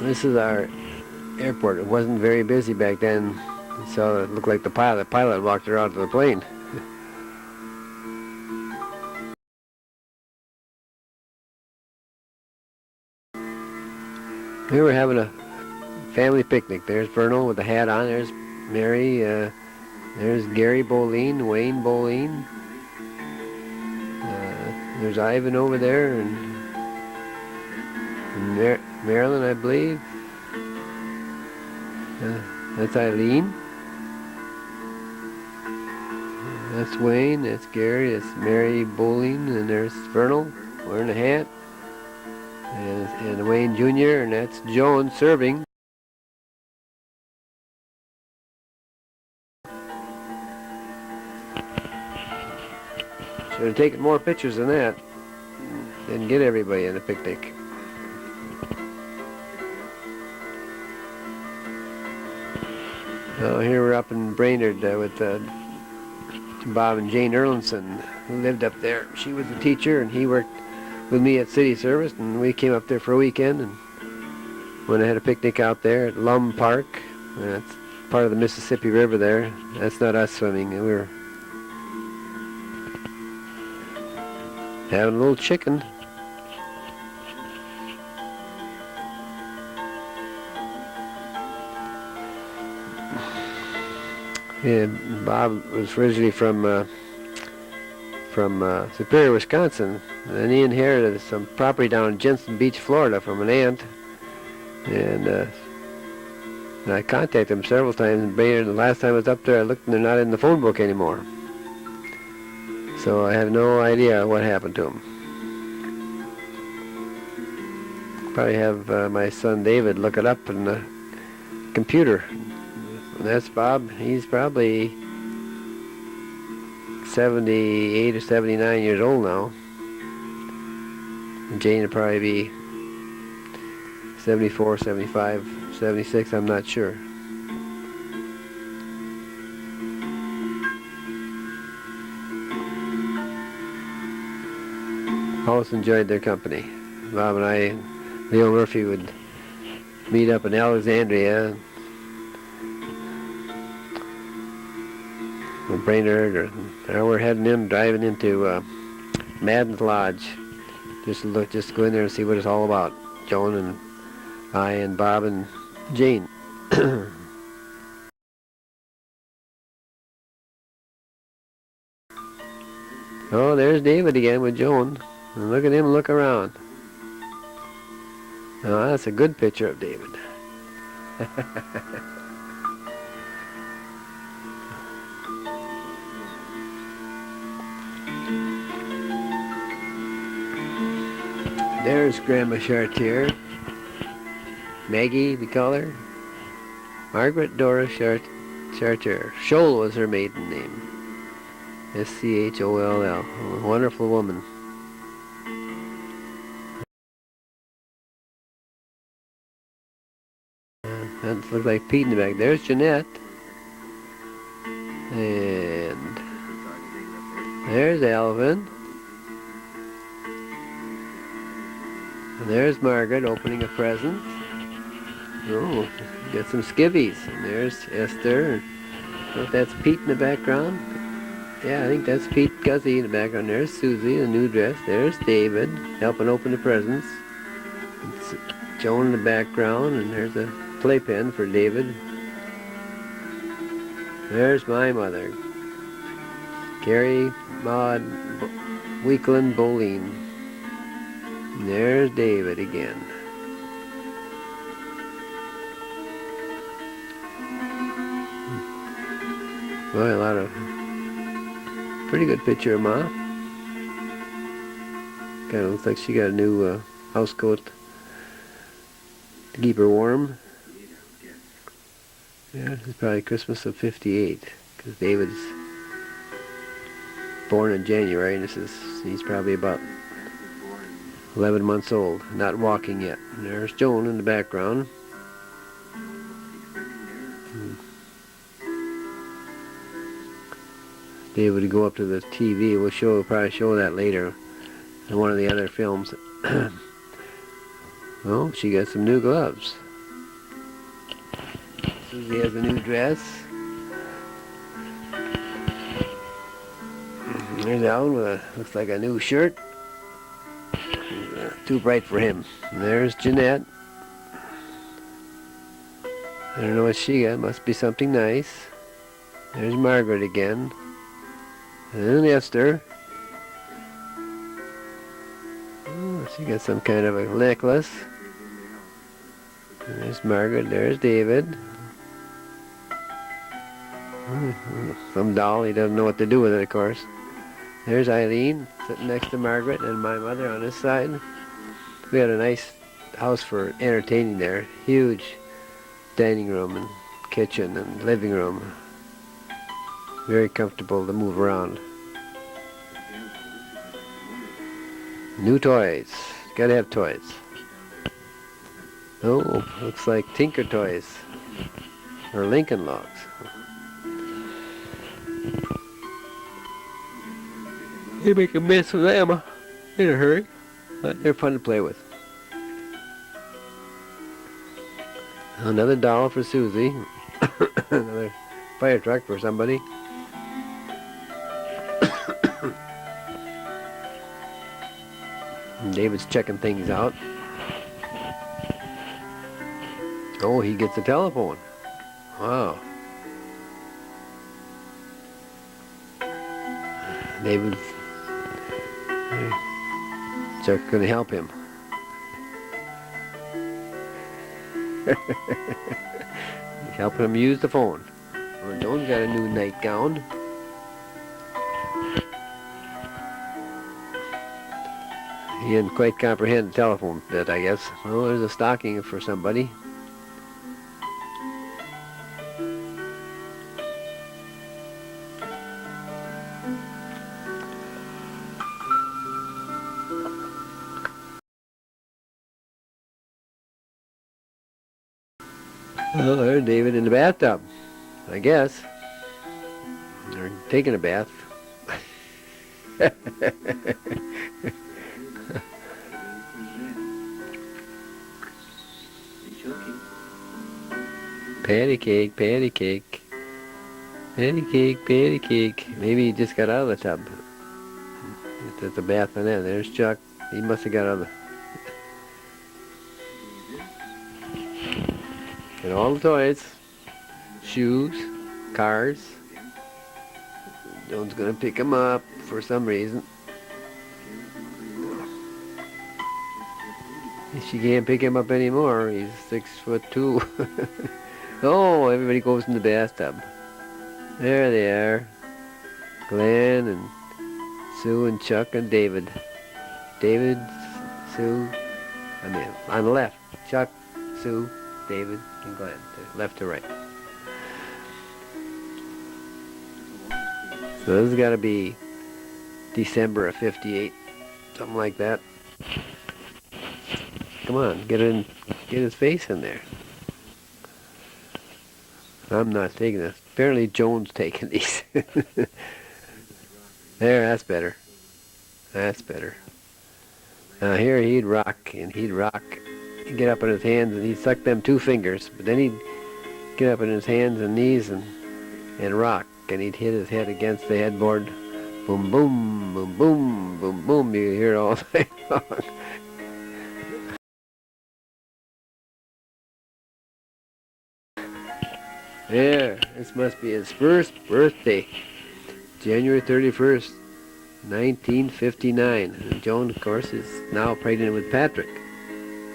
This is our airport. It wasn't very busy back then, so it looked like the pilot walked her out to the plane. We were having a family picnic. There's Vernal with the hat on. There's Mary. There's Gary Boline, Wayne Boline. There's Ivan over there, and Marilyn, I believe. That's Eileen. That's Wayne. That's Gary. That's Mary Boline, and there's Vernal wearing a hat. And Wayne Jr., and that's Joan serving. Should have taken more pictures than that. Didn't get everybody in the picnic. Oh, here we're up in Brainerd with Bob and Jane Erlinson, who lived up there. She was a teacher, and he worked with me at City Service, and we came up there for a weekend and went and had a picnic out there at Lum Park. That's part of the Mississippi River there. That's not us swimming. We were having a little chicken. Yeah, Bob was originally from Superior, Wisconsin, and he inherited some property down in Jensen Beach, Florida from an aunt. And I contacted him several times in Brainerd. The last time I was up there, I looked and they're not in the phone book anymore. So I have no idea what happened to him. Probably have my son David look it up in the computer. And that's Bob. He's probably 78 or 79 years old now. And Jane would probably be 74, 75, 76, I'm not sure. Always enjoyed their company. Bob and I, Leo Murphy would meet up in Alexandria, or Brainerd, or we're driving into Madden's Lodge. Just go in there and see what it's all about. Joan and I and Bob and Jane. Oh, there's David again with Joan. And look at him look around. Oh, that's a good picture of David. There's Grandma Chartier. Maggie, we call her. Margaret Dora Chartier. Scholl was her maiden name. Scholl. A wonderful woman. That looks like Pete in the back. There's Jeanette. And There's Alvin. And there's Margaret opening a present. Oh, got some skivvies. And there's Esther. I don't know if that's Pete in the background. Yeah, I think that's Pete Guzzy in the background. There's Susie, the new dress. There's David, helping open the presents. It's Joan in the background, and there's a playpen for David. There's my mother, Carrie Maud Weekland Boline. And there's David again. Boy, a lot of pretty good picture of Ma. Kind of looks like she got a new house coat to keep her warm. Yeah, it's probably Christmas of '58, because David's born in January, and he's probably about 11 months old, not walking yet. And there's Joan in the background. David would go up to the TV. We'll probably show that later in one of the other films. Oh, she got some new gloves. Susie has a new dress. There's Alan with looks like a new shirt. Too bright for him. And there's Jeanette. I don't know what she got. Must be something nice. There's Margaret again. And Esther. Oh, she got some kind of a necklace. And there's Margaret. There's David. Some doll. He doesn't know what to do with it, of course. There's Eileen sitting next to Margaret and my mother on this side. We had a nice house for entertaining there. Huge dining room and kitchen and living room. Very comfortable to move around. New toys. Gotta have toys. Oh, looks like Tinker Toys. Or Lincoln Logs. You make a mess of them in a hurry. But they're fun to play with. Another doll for Susie. Another fire truck for somebody. David's checking things out. Oh, he gets a telephone. Wow. David's Chuck's going to help him. He's helping him use the phone. Well, Joan's got a new nightgown. He didn't quite comprehend the telephone bit, I guess. Well, there's a stocking for somebody. Well, there's David in the bathtub, I guess. Or taking a bath. Patty cake, patty cake. Patty cake, patty cake. Maybe he just got out of the tub. There's the bath in there. There's Chuck. He must have got out of the... And all the toys. Shoes. Cars. Joan's gonna pick him up for some reason. She can't pick him up anymore. He's 6'2". Oh, everybody goes in the bathtub. There they are. Glenn and Sue and Chuck and David. David, Sue, on the left. Chuck, Sue, David, and Glenn. Left to right. So this has got to be December of '58. Something like that. Come on, get his face in there. I'm not taking this. Apparently Joan's taking these. There, that's better. That's better. Now here he'd rock, and he'd rock. He'd get up on his hands, and he'd suck them 2 fingers, but then he'd get up on his hands and knees and rock, and he'd hit his head against the headboard. Boom, boom, boom, boom, boom, boom. You hear it all night long. There, this must be his first birthday. January 31st, 1959. And Joan, of course, is now pregnant with Patrick.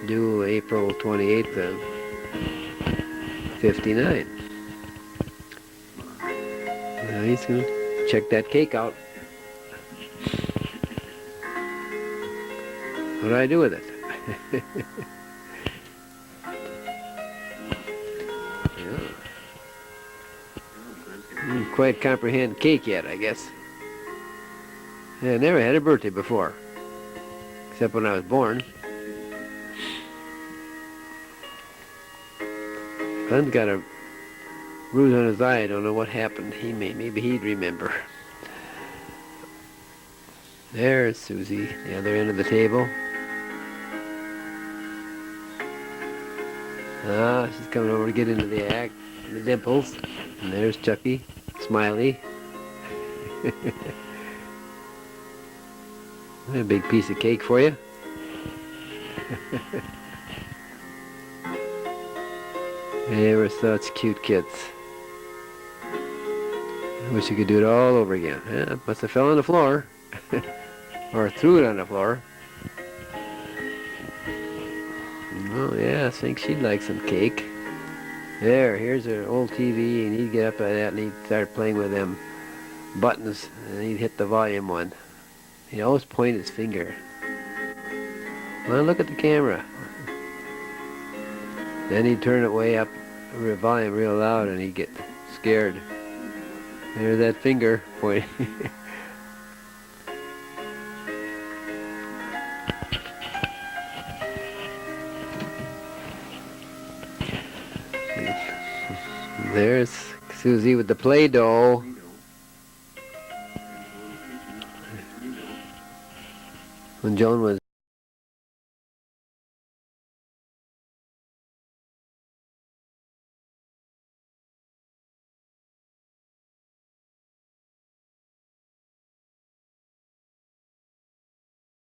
Due April 28th of 59. Now he's going to check that cake out. What do I do with it? Didn't quite comprehend cake yet, I guess. Yeah, I never had a birthday before, except when I was born. Son's got a bruise on his eye. I don't know what happened. Maybe he'd remember. There's Susie, the other end of the table. Ah, she's coming over to get into the act, the dimples. And there's Chucky, Smiley. A big piece of cake for you. They were such cute kids. I wish you could do it all over again. Yeah, must have fell on the floor. Or threw it on the floor. Oh yeah, I think she'd like some cake. Here's her old TV, and he'd get up at that and he'd start playing with them buttons, and he'd hit the volume one. He'd always point his finger. Well, look at the camera. Then he'd turn it way up, the volume real loud, and he'd get scared. There's that finger pointing. There's Susie with the Play-Doh. When Joan was